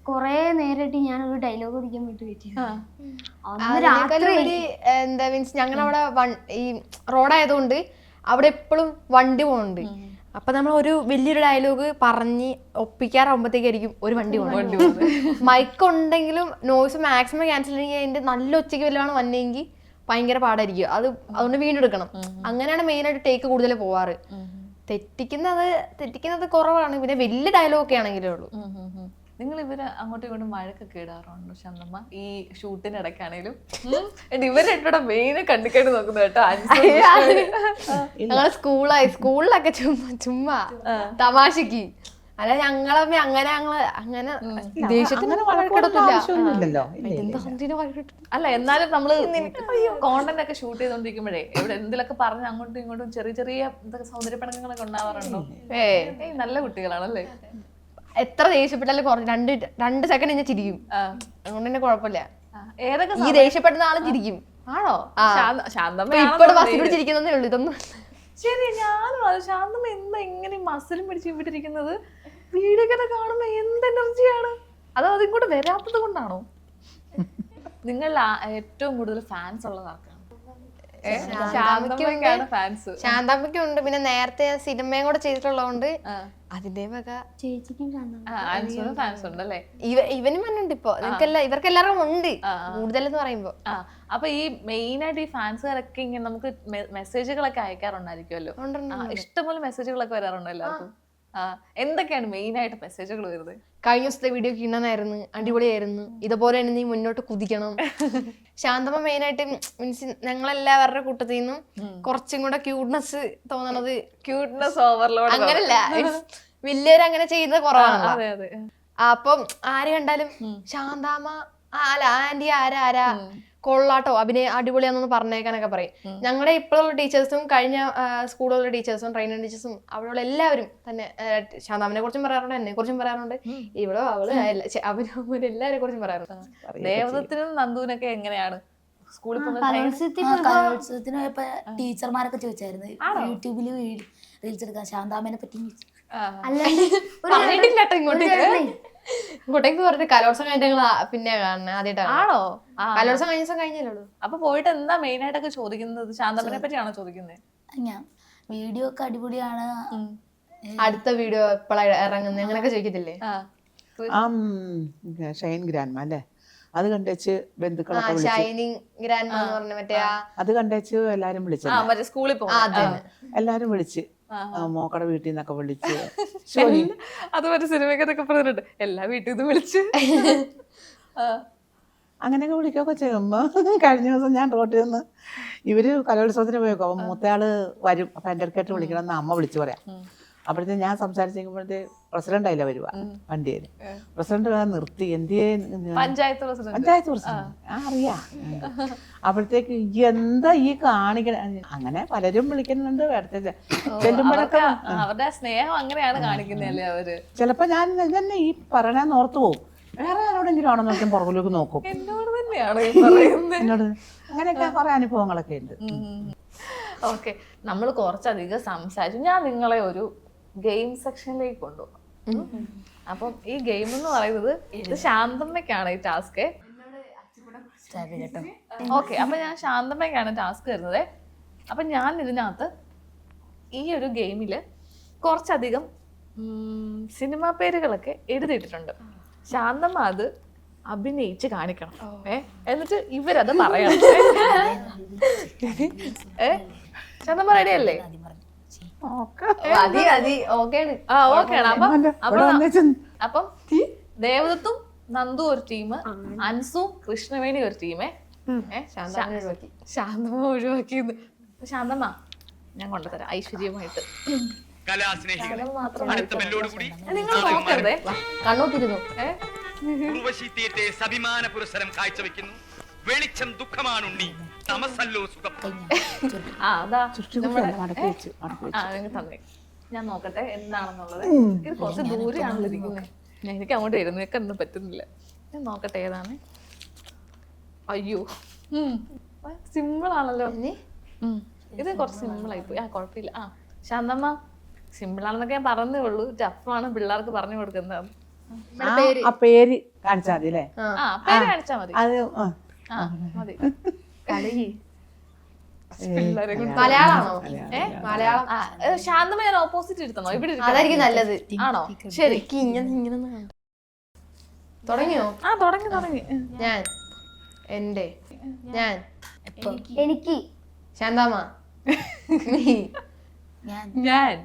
കൊറേ നേരിട്ട് ഞാനൊരു ഡയലോഗ് പഠിക്കാൻ വേണ്ടി വെച്ചിരുന്നു. എന്താ മീൻസ് ഞങ്ങളവിടെ ഈ റോഡായതുകൊണ്ട് അവിടെ എപ്പോഴും വണ്ടി പോകുന്നുണ്ട്. അപ്പൊ നമ്മൾ ഒരു വലിയൊരു ഡയലോഗ് പറഞ്ഞ് ഒപ്പിക്കാറാവുമ്പോഴത്തേക്കായിരിക്കും ഒരു വണ്ടി പോകുന്നത്. മൈക്ക് ഉണ്ടെങ്കിലും നോയ്സ് മാക്സിമം ക്യാൻസൽ ചെയ്യെങ്കിൽ അതിന്റെ നല്ല ഒച്ചയ്ക്ക് വല്ലതാണ് വന്നെങ്കിൽ ഭയങ്കര പാടായിരിക്കും. അതുകൊണ്ട് വീണ്ടും എടുക്കണം. അങ്ങനെയാണ് മെയിനായിട്ട് ടേക്ക് കൂടുതൽ പോവാറ്. തെറ്റിക്കുന്നത് കുറവാണ്. പിന്നെ വലിയ ഡയലോഗ് ഒക്കെ ആണെങ്കിലേ ഉള്ളൂ. നിങ്ങൾ ഇവര് അങ്ങോട്ടും ഇങ്ങോട്ടും വഴക്കൊക്കെ ഇടാറുണ്ടോ ശാന്തമ്മ? ഈ ഷൂട്ടിന് ഇടയ്ക്കാണേലും ഇവരെട്ടോടെ മെയിന് കണ്ടിക്കണ്ട് നോക്കുന്നത് കേട്ടോ. ഞങ്ങള് സ്കൂളിലൊക്കെ ചുമ്മാ തമാശക്ക്, അല്ല ഞങ്ങളെ അങ്ങനെ ദേഷ്യത്തിന് അല്ല. എന്നാലും നമ്മള് കോണ്ടന്റ് ഒക്കെ ഷൂട്ട് ചെയ്തോണ്ടിരിക്കുമ്പോഴേ എവിടെ എന്തിലൊക്കെ പറഞ്ഞ് അങ്ങോട്ടും ഇങ്ങോട്ടും ചെറിയ ചെറിയ എന്തൊക്കെ സൗന്ദര്യപ്പണങ്ങളൊക്കെ ഉണ്ടാവാറുണ്ടോ? നല്ല കുട്ടികളാണല്ലേ? എത്ര ദേഷ്യപ്പെട്ടാലും കുറച്ച് 2 സെക്കൻഡ് ഞാൻ ചിരിക്കും. അതുകൊണ്ട് തന്നെ കുഴപ്പമില്ല. ഏതൊക്കെ ഈ ദേഷ്യപ്പെടുന്ന ആളും ചിരിക്കും. ആണോ? ഇപ്പോഴും ബസ്സിലൂടെ ചിരിക്കുന്നതേ ഉള്ളൂ. ഇതൊന്നും ശരി. ഞാനും അത് ശാന്തമ്മ എന്താ ഇങ്ങനെ മസിലും പിടിച്ച് ഇവിട്ടിരിക്കുന്നത്? വീഡിയോ ഒക്കെ കാണുമ്പോ എന്ത് എനർജിയാണ്. അതോ അതിങ്ങോട്ട് വരാത്തത് കൊണ്ടാണോ? നിങ്ങളിൽ ഏറ്റവും കൂടുതൽ ഫാൻസ് ഉള്ളത് ആർക്കാണ്? ശാന്തമ്മയ്ക്കാണ് ഫാൻസ്. ശാന്താമ്മയ്ക്കും ഉണ്ട്. പിന്നെ നേരത്തെ സിനിമയും കൂടെ ചെയ്തിട്ടുള്ളതുകൊണ്ട് അതിന്റെ വക ചേച്ചിക്കും അൻസുവിനും ഫാൻസ് ഉണ്ടല്ലേ? ഇവനും മണ്ണുണ്ട് ഇപ്പൊ. ഇവർക്കെല്ലാവർക്കും ഉണ്ട് കൂടുതലെന്ന് പറയുമ്പോ. അപ്പൊ ഈ മെയിൻ ആയിട്ട് ഈ ഫാൻസുകാരൊക്കെ ഇങ്ങനെ നമുക്ക് മെസ്സേജുകളൊക്കെ അയക്കാറുണ്ടായിരിക്കുമല്ലോ. ഇഷ്ടംപോലെ മെസ്സേജുകളൊക്കെ വരാറുണ്ട് എല്ലാവർക്കും. എന്തൊക്കെയാണ് മെയിൻ ആയിട്ട് മെസ്സേജുകൾ വരുന്നത്? കഴിഞ്ഞ ദിവസത്തെ വീഡിയോ കിണ്ണനായിരുന്നു, അടിപൊളിയായിരുന്നു, ഇതുപോലെ തന്നെ നീ മുന്നോട്ട് കുതിക്കണം. ശാന്തമ്മ മെയിൻ ആയിട്ട് മീൻസ് ഞങ്ങളെല്ലാവരുടെ കൂട്ടത്തിൽ നിന്നും കുറച്ചും കൂടെ ക്യൂട്ട്നെസ് തോന്നണത്. ക്യൂട്ട്നെസ് ഓവർലോഡ് അങ്ങനല്ല, വലിയവര് അങ്ങനെ ചെയ്യുന്നത് കുറവാണ്. അതെ അതെ. അപ്പം ആര് കണ്ടാലും ശാന്താമ്മ അല്ല ആന്റി ആരാ കൊള്ളാട്ടോ, അഭിനയം അടിപൊളിയാണെന്ന് പറഞ്ഞേക്കാനൊക്കെ പറയും. ഞങ്ങളുടെ ഇപ്പോഴുള്ള ടീച്ചേഴ്സും കഴിഞ്ഞ സ്കൂളിലുള്ള ടീച്ചേഴ്സും ട്രെയിനിങ് ടീച്ചേഴ്സും അവിടെയുള്ള എല്ലാവരും തന്നെ ശാന്താമിനെ കുറിച്ചും പറയാറുണ്ട്, എന്നെ കുറിച്ചും പറയാറുണ്ട്, ഇവിടെ അവള് അവര് എല്ലാവരെ കുറിച്ചും പറയാറുണ്ട്. ദേവദത്തിനും നന്ദുവിനൊക്കെ എങ്ങനെയാണ് സ്കൂളിൽ കലോത്സവത്തിന് പോയപ്പോ ടീച്ചർമാരൊക്കെ ചോദിച്ചായിരുന്നു യൂട്യൂബില് റീൽസ് എടുക്കാൻ ശാന്താമ്മേനെ പറ്റി. പറഞ്ഞിട്ടില്ല ഇങ്ങോട്ടേക്ക് പറഞ്ഞിട്ട് കലോത്സവം കഴിഞ്ഞ പിന്നെ കാണുന്നത് ആദ്യമായിട്ടാണ്. ആണോ? കലോത്സവം കഴിഞ്ഞ ദിവസം കഴിഞ്ഞല്ലോ. അപ്പൊ പോയിട്ട് എന്താ മെയിൻ ആയിട്ടൊക്കെ ചോദിക്കുന്നത്? ശാന്തമ്മനെ പറ്റിയാണോ ചോദിക്കുന്നത്? ഞാൻ വീഡിയോ ഒക്കെ അടിപൊളിയാണ്, അടുത്ത വീഡിയോ എപ്പോഴാണ് ഇറങ്ങുന്നത് അങ്ങനെയൊക്കെ ചോദിക്കത്തില്ലേ? ഷൈൻ ഗ്രാൻഡ്മ അല്ലേ, അത് കണ്ടേച്ച് ബന്ധുക്കളൊക്കെ ഷൈനിങ് ഗ്രാൻഡ് എന്ന് പറഞ്ഞ മറ്റേ അത് കണ്ടേച്ച് എല്ലാരും വിളിച്ചു, സ്കൂളിൽ എല്ലാരും വിളിച്ച് മോക്കടെ വീട്ടിൽ നിന്നൊക്കെ വിളിച്ച് അത് മറ്റേ സിനിമയ്ക്കൊക്കെ പറഞ്ഞിട്ടുണ്ട് എല്ലാ വീട്ടിൽ നിന്ന് വിളിച്ച് അങ്ങനെയൊക്കെ വിളിക്കുകയൊക്കെ ചെയ്യുമ്പോ കഴിഞ്ഞ ദിവസം ഞാൻ റോട്ടിൽ നിന്ന് ഇവര് കലോത്സവത്തിന് പോയേക്കോ, അപ്പൊ മൂത്തയാള് വരും, അപ്പൊ എൻ്റെ അടുക്കായിട്ട് വിളിക്കണം എന്ന് അമ്മ വിളിച്ചു പറയാം. അപ്പോഴത്തേക്ക് ഞാൻ സംസാരിച്ചിരിക്കുമ്പോഴത്തെ പ്രസിഡന്റ് ആയില്ല വരുക വണ്ടിയിൽ. പ്രസിഡന്റ് നിർത്തി എന്തിയെ പഞ്ചായത്ത് പ്രസിഡന്റ് അറിയാം. അപ്പോഴത്തേക്ക് എന്താ ഈ കാണിക്കണ, അങ്ങനെ പലരും വിളിക്കുന്നുണ്ട്. ചെല്ലുമ്പോഴൊക്കെ അവരുടെ സ്നേഹം അങ്ങനെയാണ് കാണിക്കുന്നല്ലേ അവര്. ചിലപ്പോ ഞാൻ ഇതന്നെ ഈ പറയണെന്ന് ഓർത്തു പോകും, വേറെ ആരോടെങ്കിലും ആണോ നോക്കിയാൽ പുറകിലേക്ക് നോക്കും. എന്നോട് തന്നെയാണ് എന്നോട് അങ്ങനെയൊക്കെ കുറെ അനുഭവങ്ങളൊക്കെ ഉണ്ട്. ഓക്കെ, നമ്മൾ കുറച്ചധികം സംസാരിച്ചു. ഞാൻ നിങ്ങളെ ഒരു ഗെയിം സെക്ഷനിലേക്ക് കൊണ്ടുപോകും. അപ്പം ഈ ഗെയിം എന്ന് പറയുന്നത് ഇത് ശാന്തമ്മയ്ക്കാണ് ഈ ടാസ്ക്. ഓക്കെ, അപ്പൊ ഞാൻ ശാന്തമ്മയ്ക്കാണ് ടാസ്ക് തരുന്നത്. അപ്പൊ ഞാൻ ഇതിനകത്ത് ഈ ഒരു ഗെയിമില് കുറച്ചധികം സിനിമാ പേരുകളൊക്കെ എഴുതിയിട്ടുണ്ട്. ശാന്തമ്മ അത് അഭിനയിച്ച് കാണിക്കണം. എന്നിട്ട് ഇവരത് പറയണം. ശാന്തമ്മ റെഡി അല്ലേ? അപ്പം ദേവദത്തും നന്ദു ഒരു ടീം, അൻസും കൃഷ്ണവേണി ഒരു ടീമേ. ശാന്തമ്മ ഒഴിവാക്കി. ശാന്തമ്മ ഞാൻ കൊണ്ടുതരാം ഐശ്വര്യമായിട്ട്. നിങ്ങൾ നോക്കരുതേ, കണ്ണൂത്തിരുന്നു. അഭിമാന പുരസ്സരം കാഴ്ചവെക്കുന്നു. വെളിച്ചം ദുഃഖമാണുണ്ണി, തമസല്ലോ സുഖം. തന്നെ ഞാൻ നോക്കട്ടെ എന്താണെന്നുള്ളത്. ഇത് കുറച്ച് ദൂരെയാണല്ലോ ഇരിക്കുന്നത്, എനിക്ക് അങ്ങോട്ട് എഴുന്നേക്കൊന്നും പറ്റുന്നില്ല. ഞാൻ നോക്കട്ടെ ഏതാണ്. അയ്യോ, സിമ്പിൾ ആണല്ലോ. ഇത് കുറച്ച് സിമ്പിൾ ആയിപ്പോയി. കുഴപ്പമില്ല. ശാന്തമ്മ സിമ്പിൾ ആണെന്നൊക്കെ ഞാൻ പറഞ്ഞേ ഉള്ളൂ, ടഫാണ് പിള്ളേർക്ക് പറഞ്ഞു കൊടുക്കുന്നത്. പേര് കാണിച്ചാ മതി അല്ലേ? പേര് കാണിച്ചാ മതി. മതി. മലയാളമാണോ? മലയാളം. ശാന്തമ്മ ഞാൻ ഓപ്പോസിറ്റ് ഇരുത്തണോ? ഇവിടെ അതായിരിക്കും നല്ലത്. ആണോ? ശരി. ഇങ്ങനെ തുടങ്ങിയോ? തുടങ്ങി. ഞാൻ എന്റെ ഞാൻ എനിക്ക് ശാന്തമ്മ ഞാൻ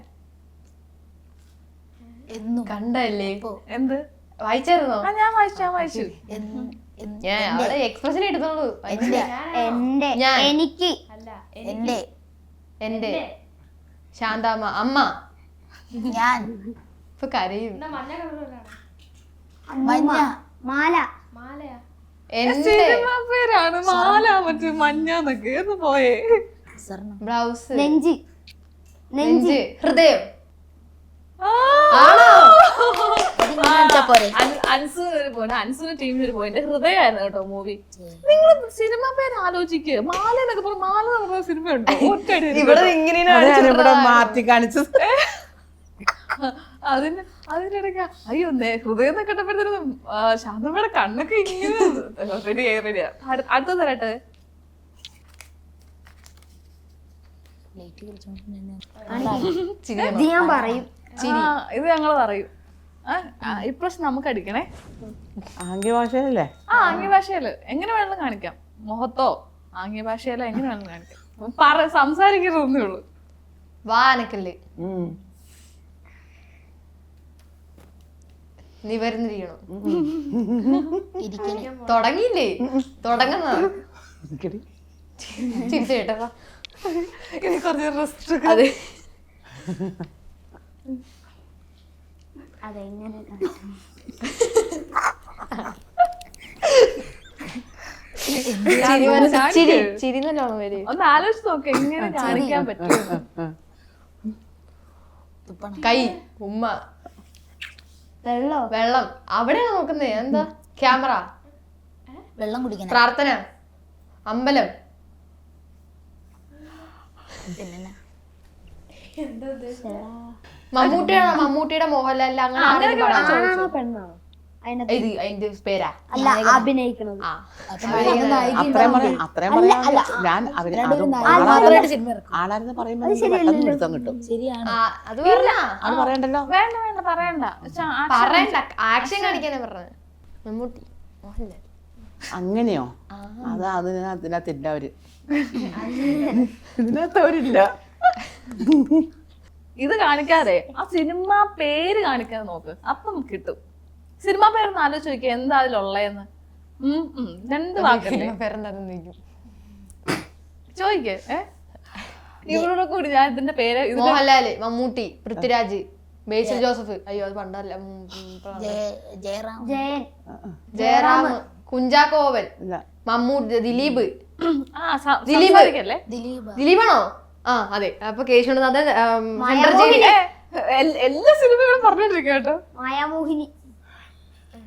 കണ്ടല്ലേ? എന്ത് വായിച്ചായിരുന്നോ? ഞാൻ വായിച്ചു. ഞാൻ അവിടെ എക്സ്പ്രഷൻ എടുത്തോളൂ. എനിക്ക് എന്റെ ശാന്താമ്മ അമ്മ ഞാൻ ഇപ്പൊ കരയും. മാല സിനിമ പേരാണ് മാല, മറ്റേ മഞ്ഞന്നൊക്കെ ഒന്ന് പോയേ. ബ്ലൗസ്, നെഞ്ച്, ഹൃദയം. അൻസുവിന് ടീമിന് ഒരു പോയിന്റ്. ഹൃദയമായിരുന്നു കേട്ടോ മൂവി. നിങ്ങൾ സിനിമ പേര് ആലോചിക്കുക. മാല എന്നൊക്കെ പറഞ്ഞു. മാല എന്ന് പറഞ്ഞ സിനിമ ഉണ്ടോ? ഇവിടെ മാറ്റി കാണിച്ചത്. അതിനിടയ്ക്ക് അയ്യോ ഹൃദയം എന്നൊക്കെ കേട്ടപ്പോഴത്തേനും ശാന്തമ്മയുടെ കണ്ണൊക്കെ ഇങ്ങനെ റെഡിയാ. അടുത്ത തരട്ടെ. ലൈറ്റ് കളിച്ചോണ്ടിരുന്ന ഇത് ഞാൻ പറയും. ഇത് ഞങ്ങൾ പറയും. ഇപ്രാവശ്യം നമുക്ക് അടിക്കണേ. ആംഗ്യഭാഷയിലല്ലേ? ആംഗ്യഭാഷയില് എങ്ങനെ വേണമെങ്കിലും കാണിക്കാം. മുഖത്തോ ആംഗ്യഭാഷയിലോ എങ്ങനെ വേണമെങ്കിലും കാണിക്കാം. സംസാരിക്കരുതെന്നേ ഉള്ളൂ. വാനക്കല്ല് നിവർന്നിരിക്കണം. തുടങ്ങിയില്ലേ? തുടങ്ങുന്ന ചിരിച്ചേട്ടാ. ഇനി കുറച്ച് റെസ്റ്റ്. അതെ, അതെങ്ങനെ ചിരി നല്ലോണം വരും. ഒന്ന് ആലോചിച്ച് നോക്ക് എങ്ങനെ കാണിക്കാൻ പറ്റും. കൈ, ഉമ്മ, വെള്ളം. അവിടെയാണ് നോക്കുന്നേ. എന്താ? ക്യാമറ, വെള്ളം കുടിക്കണം. പ്രാർത്ഥന, അമ്പലം. മമ്മൂട്ടിയുടെ മോഹൻലാലിന്റെ അങ്ങനെ പെണ്ണാണോ അതിന്റെ പേരാ? അല്ല, അഭിനയിക്കണത്. ആളാരെന്ന് പറയുമ്പോ പെട്ടെന്ന് എടുത്താൻ കിട്ടും. അത് പറഞ്ഞ അത് പറയണ്ടല്ലോ. വേണ്ട വേണ്ട പറയണ്ട. പറയണ്ട, ആക്ഷൻ കാണിക്കാനാ പറഞ്ഞത്. മമ്മൂട്ടി, മോഹൻലാൽ. അങ്ങനെയോ? അത് അതിനകത്തില്ല അവര്. ഇതിനകത്ത് അവരില്ല. ഇത് കാണിക്കാതെ ആ സിനിമ പേര് കാണിക്കാതെ നോക്ക്, അപ്പം കിട്ടും. സിനിമ പേരൊന്ന് ആലോചിച്ച് നോക്കിയാ എന്താ അതിലുള്ളതെന്ന്. 2 വാക്കല്ലേ ചോദിക്കേ. ഇവരോട് കൂടി ഞാൻ ഇതിന്റെ പേര് മോഹൻലാല്, മമ്മൂട്ടി, പൃഥ്വിരാജ്, ബേസിൽ ജോസഫ്. അയ്യോ അത് പണ്ടല്ല. ജയറാം, കുഞ്ചാക്കോവൻ, മമ്മൂട്ടി, ദിലീപ്. ദിലീപാണോ? ആ അതെ. അപ്പൊ കേശവനാഥ്, എല്ലാ സിനിമകളും പറഞ്ഞോണ്ടിരിക്കുക കേട്ടോ. മായാമോഹിനി.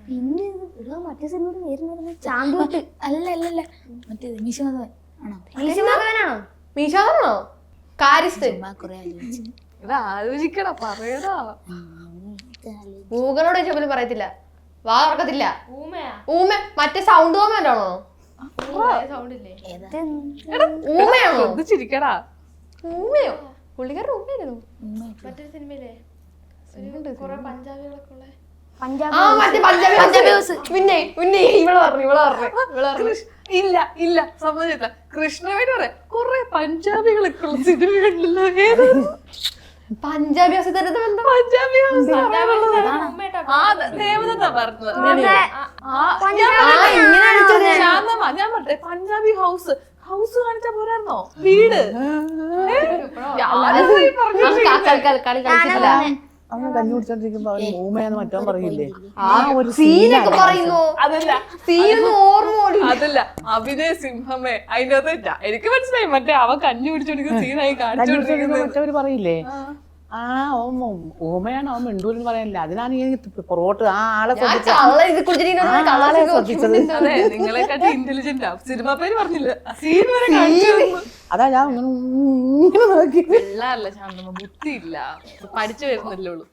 പിന്നെ മറ്റേ സിനിമയുടെ പേര് ചാന്തൂട്ട്. അല്ല മറ്റേ മീശോധവൻ ആണോ? മീശാണോ? കാരിസ്ത്. ഇത് ആലോചിക്കടാ, പറയടാ. ഗൂഗിളോട് ചോദിച്ചാൽ പോലും പറയത്തില്ല, വാ തുറക്കത്തില്ല. ഊമ മറ്റേ സൗണ്ട് ഓമല്ലോ? ഊമയാണോ? ചിരിക്കടാ. ഊമയോ? പുള്ളിക്കാരുടെ ഊമയായിരുന്നു മറ്റേ സിനിമയിലെ. പഞ്ചാബികളൊക്കെ ഉള്ള പിന്നെ ഇവള് പറഞ്ഞു. ഇല്ല സമ്മതിച്ചില്ല. കൃഷ്ണവേണി പറയാം കുറെ പഞ്ചാബികളൊക്കെ ഉള്ള സിനിമയുണ്ടല്ലോ. പഞ്ചാബി പഞ്ചാബി ദേവദത്ത പറഞ്ഞത്. ഞാൻ പറഞ്ഞേ പഞ്ചാബി ഹൗസ് കാണിച്ചാ പോരായിരുന്നോ? വീട് അവൻ കഞ്ഞി കുടിച്ചോണ്ടിരിക്കുമ്പോ അവൻ ഊമയാന്ന് മറ്റോ പറയില്ലേ? സീനൊക്കെ പറയുന്നു. അതല്ല സീനൊന്നും ഓർമ്മ. അതല്ല അഭിനയ സിംഹമേ. അതിന്റെ അകത്ത് എനിക്ക് മനസ്സിലായി മറ്റേ അവൻ കഞ്ഞി കുടിച്ചോണ്ടിരിക്കുന്ന സീനായി കാണിച്ചോണ്ടിരിക്കുന്നത്. മറ്റവര് പറയില്ലേ ഊമയാണ് അവൻ മിണ്ടൂരെന്ന് പറയാനില്ല. അതിനാണ് ഈ പുറകോട്ട് ആ ആളെ അതെ നിങ്ങളെക്കാട്ടി ഇന്റലിജന്റാ. സിനിമ പേര് പറഞ്ഞില്ല, സീൻ വരെ കാണിച്ചു. അതാ ഞാൻ ഇങ്ങനെ നോക്കി. വെള്ളല്ല ശാന്തമ്മ, ബുദ്ധിയില്ല, പഠിച്ചു വരുന്നില്ലേ ഉള്ളൂ.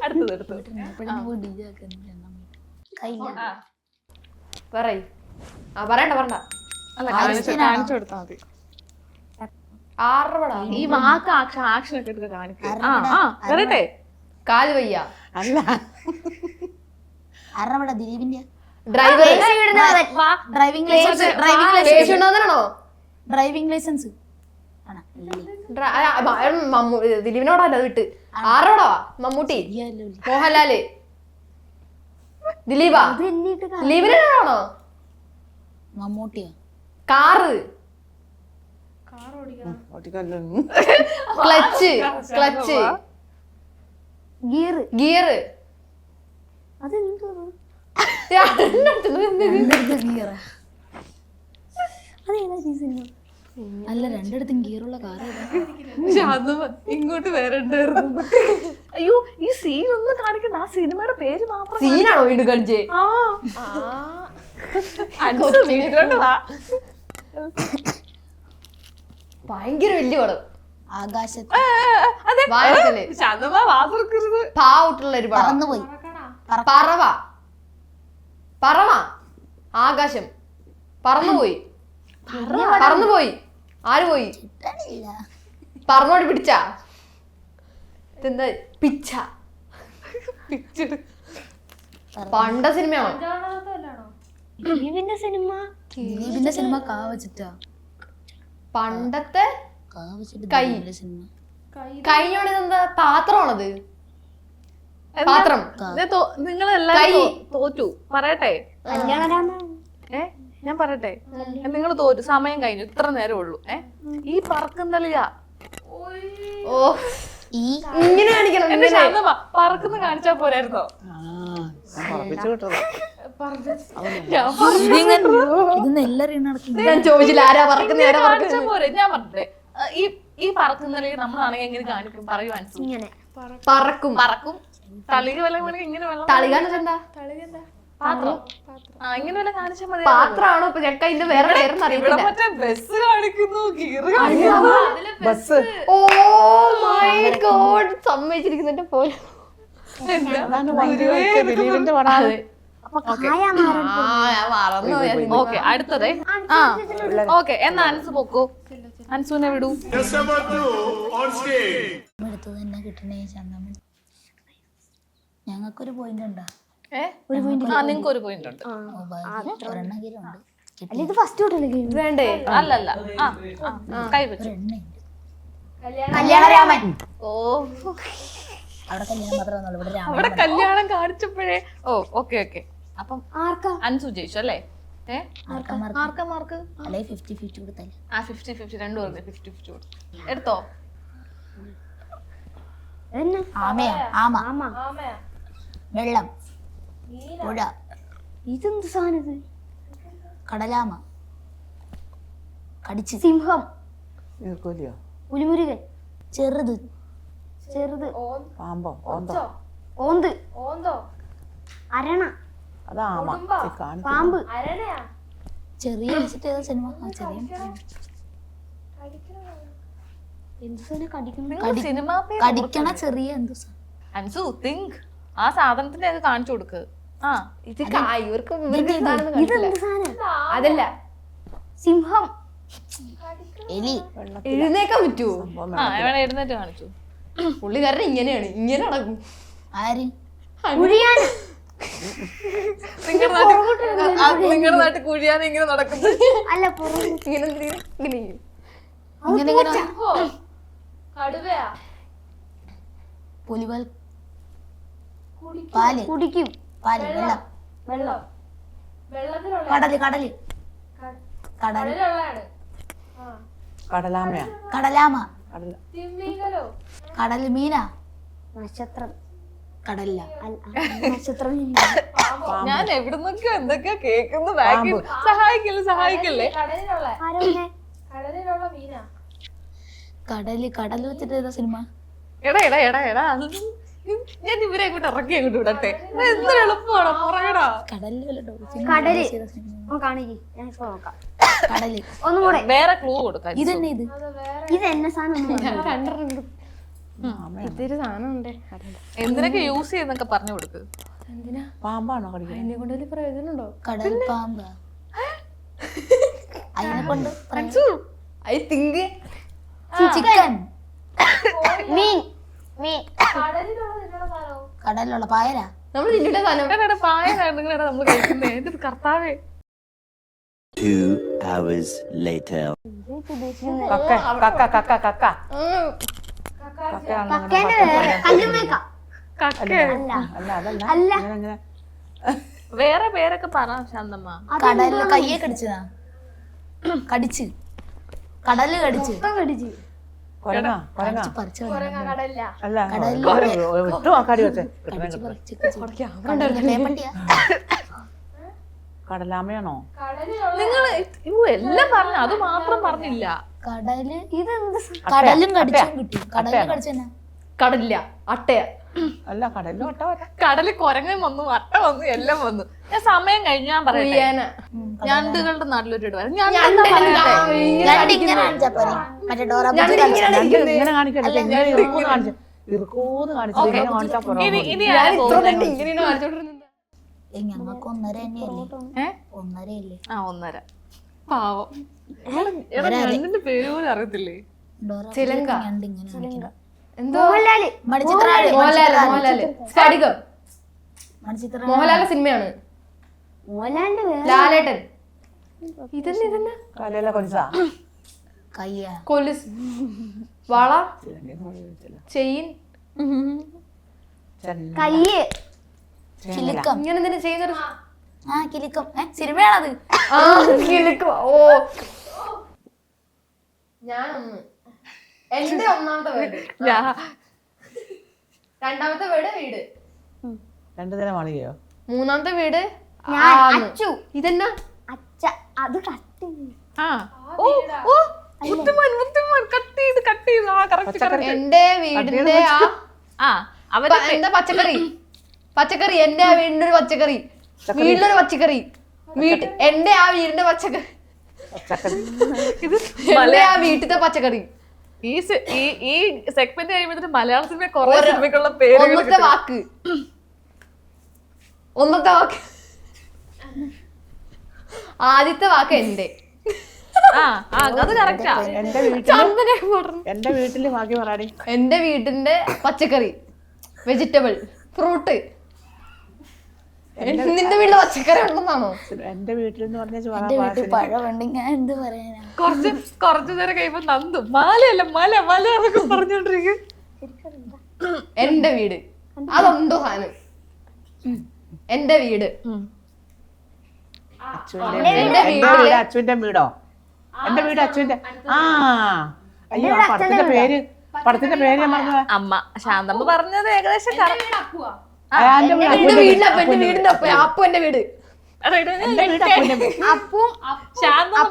അടുത്തത് പറയണ്ട അല്ല കാണിച്ചു കൊടുത്താ മതി. ഈ വാക്ക് ആക്ഷൻ ഒക്കെ എടുത്ത് കാണിക്കും. വരട്ടെ. കാല് വയ്യ. അല്ല ആരുടെ ദിലീപിന്റെ ഡ്രൈവിംഗ് ലൈസൻസ് ദിലീപിനോടല്ല അത് വിട്ട്. ആരോടാ? മമ്മൂട്ടി, മോഹൻലാല്, ദിലീപാ? ദിലീപിനാണോ? മമ്മൂട്ടിയോ? Car, clutch, gear. അല്ല രണ്ടിടത്തും ഗിയറുള്ള കാർ ഇങ്ങോട്ട് വരണ്ടായിരുന്നു. അയ്യോ ഈ സീൻ ഒന്നും കാണിക്കണ്ട, ആ സിനിമയുടെ പേര് മാത്രം. സീനാണോ വീണ്ടും കാണിച്ചേ? ഭയങ്കര വലിയ പടം. ആകാശത്ത് പാവട്ടുള്ള ഒരു പടം. പറവ ആകാശം പറന്നുപോയി. ആര് പോയി പറഞ്ഞോട് പിടിച്ചാ ഇതെന്താ പിച്ച പണ്ട സിനിമയാണോ ദിലീപിന്റെ സിനിമ ദിലീപിന്റെ സിനിമ കാ വെച്ചിട്ടാ പണ്ടത്തെ കാ വെച്ചിട്ട് കൈ. ദിലീപിന്റെ സിനിമ കഴിഞ്ഞോണ്ട് ഇതെന്താ പാത്രമാണത് പാത്രം നിങ്ങൾ എല്ലാരും കൈ. തോറ്റു പറയട്ടെ ഞാൻ പറയട്ടെ നിങ്ങൾ തോറ്റു സമയം കഴിഞ്ഞു ഇത്ര നേരം ഉള്ളൂ ഈ പറക്കുന്നളിയാ ഓ ഇങ്ങനെ കാണിക്കണം എന്റെ ശാന്തമാ പറക്കുന്ന കാണിച്ചാ പോരായിരുന്നോ ഞാൻ ഉറപ്പിച്ചു വിട്ടതാ. ഇതൊന്നും എല്ലാരും നടക്കുന്നു ഞാൻ ചോദിച്ചില്ല ആരാ പറക്കുന്നത് ആരാ കാണിച്ചാ പറക്കുന്നത് പോരെ ഞാൻ പറഞ്ഞേ ഈ പറക്കുന്നളി നമ്മളാണെങ്കിൽ എങ്ങനെ കാണിക്കും പറയൂ മനസ്സിൽ ഇങ്ങനെ പറക്കും പറക്കും തളിക വല്ല വേണമെങ്കിൽ ഇങ്ങനെ വെള്ളം തളികാന്ന് എന്താ പാത്രം ഇങ്ങനെ വല്ല കാണിച്ചാൽ മതി പാത്രമാണോ ഇപ്പൊ ചെക്ക ഇതിന്റെ വേറെ പേരൊന്നും ഇവിടെ അറിയത്തില്ല മറ്റേ ബസ് കാണിക്കുന്നു ഗീറ് കാണിക്കുന്നു ബസ് ഓ മൈ ഗോഡ് സമ്മതിച്ചിരിക്കുന്നുണ്ട് പോലെ അതാണ് വണ്ടി വെച്ച ദിലീപിന്റെ പടാത്. ഞാൻ മറന്നു ഓക്കെ അടുത്തതേ ഓക്കെ എന്നാ അൻസ് പൊക്കോ അൻസുവിനെ വിടൂ എടുത്തത് തന്നെ കിട്ടണേ ചന്തമ്മ ഞങ്ങൾക്കൊരു പോയിന്റ് ഉണ്ടാ നിങ്ങക്ക് ഒരു പോയിന്റ് ഉണ്ട് ഒരെണ്ണെങ്കിലും ഉണ്ട് അല്ല ഇത് ഫസ്റ്റ് തൊട്ടല്ലേ വേണ്ടേ അല്ലല്ല കൈ വെച്ചു കല്യാണരാമൻ ഓ അവിടെ കല്യാണം മാത്രമേ ഇവിടെ രാമ അവിടെ കല്യാണം കാണിച്ചപ്പോഴേ ഓ ഓക്കെ ഓക്കെ അപ്പം ആർക്കാ അൻസു ജയിച്ചു അല്ലേ ആർക്കാ മാർക്ക് അല്ലെ 50-50 കൊടുത്തല്ലേ 50-50 രണ്ടുപേർക്ക് 50-50 കൊടുത്തു എടുത്തോ എന്നെ ആമയാ ആമ ആമ വെള്ളം പുഴ ഇതെന്ത് സാധനം ഇത് കടലാമ കടിച്ച് സിംഹം നീർക്കോലിയോ പുലിമുരുകൻ ചെറുത് ചെറുത് പാമ്പോ ഓന്തോ ഓന്ത് അരണ അതാ ആമ ഈ കാണിക്കുന്നത്. പാമ്പ് ചെറിയ വെച്ചിട്ട് ഏതാ സിനിമ ആ ചെറിയ എന്ത് സാധനം കടിക്കുന്നു നിങ്ങൾ സിനിമ കടിക്കണ ചെറിയ എന്തോ അൻസു തിങ്ക് ആ സാധനത്തിന്റെ ഒക്കെ കാണിച്ചു കൊടുക്ക് ആ ഇത് ഇവർക്ക് ഇവർക്ക് ഈ സാധനം കാണിച്ചില്ല. ഇതെന്ത് സാധനം അതല്ല സിംഹം എലി എഴുന്നേക്കാൻ പറ്റുമോ എവിടെ എഴുന്നേറ്റ് കാണിച്ചു പുള്ളിക്കാരൻ ഇങ്ങനെയാണ് ഇങ്ങനെ നടക്കും ആര് കുഴിയാന നിങ്ങളുടെ നാട്ടിൽ കുഴിയാൻ ഇങ്ങനെ നടക്കുന്നത് അല്ല പുറം ഇങ്ങനെ ഇങ്ങനെ ഇങ്ങനെ. ഇങ്ങനെ ഇങ്ങനെ പുലിവാൽ പാല് കുടിക്കും പാല് വെള്ളം വെള്ളം കടല് കടല് കടൽ കടലാമയാ കടലാമ കടല കടൽ മീന നക്ഷത്രം കടലില്ല നക്ഷത്രം ഞാൻ എവിടുന്നൊക്കെ എന്തൊക്കെയാ കേൾക്കുന്നു ബാക്കിൽ സഹായിക്കല്ലേ ആരോന്നെ കടല് വെച്ചിട്ട് ഏതാ സിനിമ എടാ ഞാൻ ഇവരെ അങ്ങോട്ട് ഇറക്കി അങ്ങോട്ട് വിടട്ടെ എന്തൊരു എളുപ്പമാണോ പറയടാ കടലില് വല്ല ഡോൾഫിൻ കടല് കാണിക്ക് ഞാൻ ഇപ്പൊ നോക്കാം കടല് ഒന്നും കൂടെ വേറെ ക്ലൂ കൊടുക്കാം ഇതന്നെ ഇത് ഇത് എന്നെ സാധനം കണ്ടിട്ടുണ്ട് ഇതൊരു സാധനം ഉണ്ട് എന്തിനൊക്കെ യൂസ് ചെയ്യുന്നൊക്കെ പറഞ്ഞു കൊടുക്ക് എന്തിനാ പാമ്പാണോ കടിക്കുന്നത്? അതിനെ കൊണ്ട് വലിയ പ്രയോജനം ഉണ്ടോ കടൽ പാമ്പ അതിനെ കൊണ്ട് ഐ തിങ്ക് ചിക്കൻ മീൻ മീൻ കടലിലുള്ള പായല നമ്മൾ തിന്നിട്ട സാധനം പായനായിരുന്നു നമ്മൾ കഴിക്കുന്നേ എന്റെ കർത്താവേ 2 hours later. കക്ക കക്കയാണോ അങ്ങനെ കക്കേന്റെ വേറെ കല്ലുമേക്ക അല്ല അതല്ല അല്ല. ഇങ്ങനെ ഇങ്ങനെ വേറെ പേരൊക്കെ പറ ശാന്തമ്മ കടലില് കയ്യെ കടിച്ചതാ കടിച്ച് കടല് കടിച്ച് കടിച്ച് കൊരങ്ങ പറിച്ചു അല്ല വിട്ടു ആ കടി വെച്ചേ കടലാമയാണോ? നിങ്ങൾ എല്ലാം പറഞ്ഞു അത് മാത്രം പറഞ്ഞില്ല കടല് ഇതെന്ത് കടലും കടിച്ചും കിട്ടി കടലിൽ കടിച്ചെന്നാ കടലില്ല അട്ടയ അല്ല കടലിലും ഒട്ട വരാം. കടലിൽ കുരങ്ങൻ വന്നു അട്ട വന്നു എല്ലാം വന്നു ഞാൻ സമയം കഴിഞ്ഞു ഞാൻ പറയട്ടെ കുയ്യാന ഞണ്ടുകളുടെ നാട്ടിലൊരു ഇടവരും ഞാൻ ഇങ്ങനെ കാണിച്ചാ പോരെ മറ്റേ ഡോറ ഇങ്ങനെ കാണിക്കട്ടെ ഇങ്ങനെ ഇറുക്കൂന്ന് കാണിച്ചു ഇറുക്കൂന്ന് കാണിച്ചു ഇങ്ങനെ കാണിച്ചാ പോരാ ഇനി ആരാ പോകുന്നത്? ഇങ്ങനെയാണ് കാണിച്ചോണ്ടിരുന്നത് ഞങ്ങൾക്ക് 1.5 തന്നെയല്ലേ 1.5 അല്ലേ ആ 1.5 പാവം. എടാ, ഞണ്ടിന്റെ പേര് പോലും അറിയത്തില്ലേ? ചിലങ്ക. ഇങ്ങനെ എന്തോ മണിച്ചിത്രാളി മോഹൻലാല് സ്ഫടികം. മണിച്ചിത്ര മോഹൻലാലിന്റെ സിനിമയാണ്. മോലാണ്ട് ലാലേട്ടൻ. ഇതന്നെ കാലയിലെ കൊലുസാ കയ്യ കൊലുസ്, വള, ചെയിൻ, കയ്യ് കിലുക്കം. ഇങ്ങനെ എന്തിനാ ചെയ്യുന്നൊരു ആ കിലുക്കം. സിനിമയാണത്. ആ, കിലുക്കം. ഓ, ഞാനൊന്ന് എന്റെ ഒന്നാമത്തെ വീട്, രണ്ടാമത്തെ വീട് വീട്, രണ്ടു തരം മാളികയോ? മൂന്നാമത്തെ വീട് അച്ചു. ഇതെന്നാ അച്ഛ അത് കട്ട് കട്ട് ചെയ്ത് ആ കറക്റ്റ്. എന്റെ വീടിന്റെ ആ അവര് എന്താ പച്ചക്കറി, പച്ചക്കറി എന്റെ ആ വീടിന്റെ ഒരു പച്ചക്കറി, വീട്ടിലൊരു പച്ചക്കറി, എന്റെ ആ വീടിന്റെ പച്ചക്കറി, എന്റെ ആ വീട്ടിലത്തെ പച്ചക്കറി. ഈ സെഗ്മെന്റ് കഴിയുമ്പോഴത്തേക്ക് മലയാള സിനിമ കുറെ സിനിമയ്ക്കുള്ള പേര്. ഒന്നത്തെ വാക്ക്, ഒന്നത്തെ വാക്ക്, ആദ്യത്തെ വാക്ക് എന്റെ. അത് കറക്റ്റാ. എന്റെ വീട്ടില് ബാക്കി പറയാടി. എന്റെ വീടിന്റെ പച്ചക്കറി, വെജിറ്റബിൾ, ഫ്രൂട്ട്. നിന്റെ വീട്ടില് പച്ചക്കറി ഉണ്ടെന്നാണോ? എന്റെ വീട്ടിൽ എന്ന് പറഞ്ഞ എന്റെ വീട്ടിൽ പഴമുണ്ട്. ഞാൻ എന്ത് പറയാനാ? കുറച്ചു നേരം കഴിയുമ്പോ നന്ദു മലയല്ല മല മല എന്നൊക്കെ പറഞ്ഞോണ്ടിരിക്കും. എന്റെ വീട് അതെന്തോ സാധനം. എന്റെ വീട്, എന്റെ വീട് അച്ഛന്റെ വീടോ? എന്റെ വീട് അച്ഛന്റെ. ആ അയ്യോ, ആ പടത്തിന്റെ പേര് ഞാൻ പറഞ്ഞത്. അമ്മ ശാന്തമ്മ പറഞ്ഞത് ഏകദേശം എന്റെ വീടിന്റെ ഒപ്പം അപ്പു എന്റെ വീട്. ശാന്തമ്മ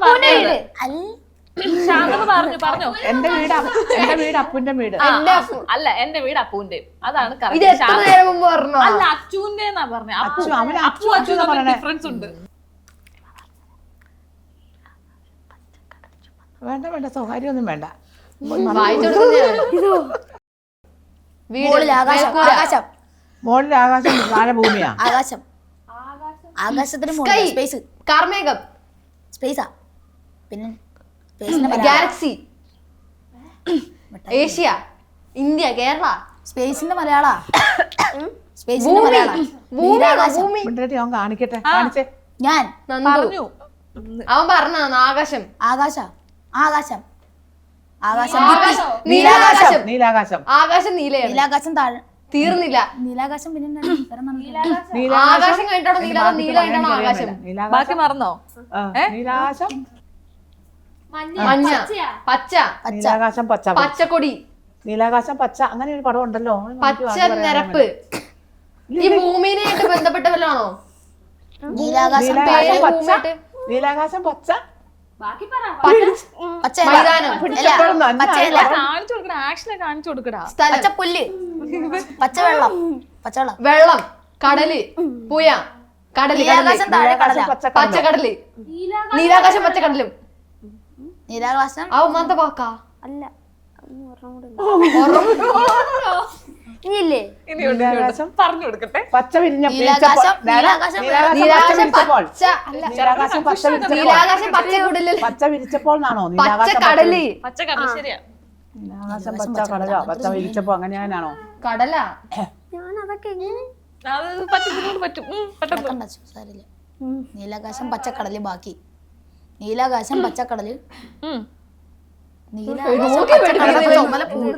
പറഞ്ഞു. എന്റെ വീട് അപ്പുന്റെ വീട്. അല്ല, എന്റെ വീട് അപ്പൂന്റെ. അതാണ് ഇത് എത്ര നേരം മുമ്പ് പറഞ്ഞോ? അല്ല, അച്ഛൂന്റെ എന്നാ പറഞ്ഞ. ഡിഫറൻസ് ഉണ്ട്. വേണ്ട സ്വകാര്യമൊന്നും വേണ്ട. മുകളിൽ ആകാശം. മുകളിൽ ആകാശം, താഴെ ഭൂമിയാ. ആകാശം. ആകാശത്തിന് മുകളിൽ സ്പേസ്. കാർമേഘം, സ്പേസാ. പിന്നെ ഗാലക്സി, ഏഷ്യ, ഇന്ത്യ, കേരള. സ്പേസിന്റെ മലയാള. സ്പേസിന്റെ മലയാള. ഭൂമി. അവൻ കാണിക്കട്ടെ, കാണിച്ചേ. ഞാൻ പറഞ്ഞു. അവൻ പറഞ്ഞ ആകാശം, ആകാശം. ആകാശം. ആകാശം. നീലാകാശം. നീലാകാശം. ആകാശം നീലയാണ്. നീലാകാശം താഴെ തീർന്നില്ല. നീലാകാശം. പിന്നെ ആകാശം കഴിഞ്ഞിട്ടാണോ നീല, നീല കഴിഞ്ഞാണോ ആകാശം? ബാക്കി മറന്നോ? നീലാകാശം, മഞ്ഞ, പച്ച, നീലാകാശം, പച്ച, പച്ചക്കൊടി, നീലാകാശം, പച്ച. അങ്ങനെ ഒരു പടം ഉണ്ടല്ലോ. പച്ച നിരപ്പ്. ഈ ഭൂമിനായിട്ട് ബന്ധപ്പെട്ട വല്ലാണോ? നീലാകാശം. നീലാകാശം, പച്ച, പച്ച മൈതാനം, പച്ചയല്ല. കാണിച്ചു കൊടുക്കടാ, ആക്ഷനെ കാണിച്ചു കൊടുക്കടാ. പച്ച പുല്ല്. പച്ചവെള്ളം. പച്ചവെള്ളം. വെള്ളം, കടല്, പുയ, കടല്, നീലാകാശം താഴെ കടല. പച്ചക്കടല്, നീലാകാശം, പച്ചക്കടലും. നീലാകാശം. ആ ഒന്നാമത്തെ വാക്കാ? അല്ല നീലാകാശം, പറഞ്ഞു കൊടുക്കട്ടെ. പച്ച വിരിഞ്ഞ നീലാകാശം. നീലാകാശം. നീലാകാശം പച്ച, നീലാകാശം പച്ച നീലാകാശം പച്ച കുടല്, പച്ച വിരിച്ചപ്പോൾ എന്നാണോ? പച്ചക്കടല്, പച്ചക്കടൽ ശരിയാ. നീലാകാശം പച്ച കടലോ? പച്ച വിരിച്ചപ്പോ അങ്ങനെയാണോ? കടല. ഞാനതൊക്കെ എങ്ങനെ അത് പറ്റും പറ്റും. പെട്ടെന്ന് സാരില്ല. നീലാകാശം പച്ചക്കടല്. ബാക്കി നീലാകാശം പച്ചക്കടല്. നീലാകാശം പച്ചക്കടല്. ചുമല പൂവ്.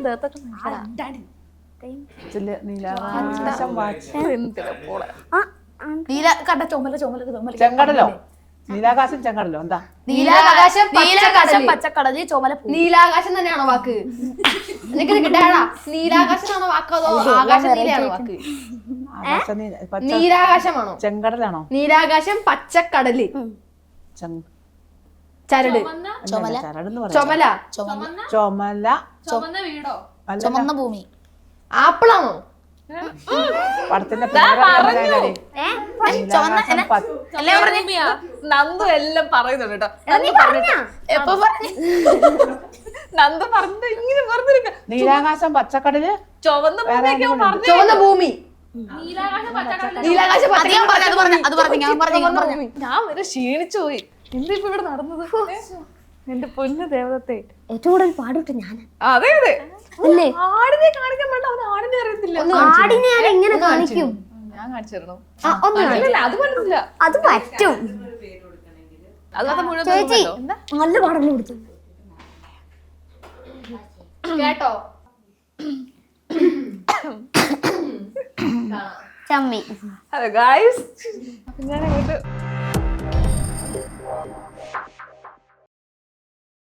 നീലാകാശം കണ്ട ചുമല ചുമല ചുമല. ചെങ്കടലോ? നീലാകാശം ചെങ്കടലോ? എന്താ? നീലാകാശം നീലാകാശം പച്ചക്കടല്. ചുമല പൂവ്. നീലാകാശം തന്നെയാണോ വാക്ക്? കിട്ടാടാ. നീലാകാശം ആണോ വാക്ക്, അതോ ആകാശം നീലയാണോ വാക്ക്? നീലാകാശമാണോ? ചെങ്കടലാണോ? നീലാകാശം പച്ചക്കടല്. ചരട്, ചുമല. ചുമല, ചുമല. ചുമല, ചുമന്ന ഭൂമി. ആപ്പിളാണോ? പടത്തിന്റെ നന്ദു എല്ലാം പറയുന്നുണ്ട് കേട്ടോ. എപ്പൊ പറഞ്ഞു? നന്ദു പറഞ്ഞത് ഇങ്ങനെ പറഞ്ഞിരിക്ക. നീലാകാശം, പച്ചക്കടല്, ചുവന്ന ഭൂമിയൊക്കെ പറഞ്ഞു. ചുവന്ന ഭൂമി. ഞാൻ വരെ ക്ഷീണിച്ചു പോയി. എന്താ ഇപ്പൊ ഇവിടെ നടന്നത്? എന്റെ പൊന്നു ദേവതത്തെ. ഏറ്റവും കൂടുതൽ പാടുവിട്ട് ഞാൻ അതെ അതെ, അല്ലേ? ആടിനെ കാണിക്കാൻ വേണ്ട, അവന് ആടിനെ അറിയത്തില്ല. ആടിനെ ഞാൻ എങ്ങനെ കാണിക്കും? ഞാൻ കാണിച്ചു തരണോ? ഒന്ന് അല്ലല്ല, അത് പറ്റില്ല. അത് പറ്റും അത് മുഴുവൻ ചേച്ചി. എന്താ നല്ല പാടല്ലേ കൊടുത്തു കേട്ടോ? ചമ്മി. അതെ ഗായ്സ്, ഞാൻ അങ്ങോട്ട്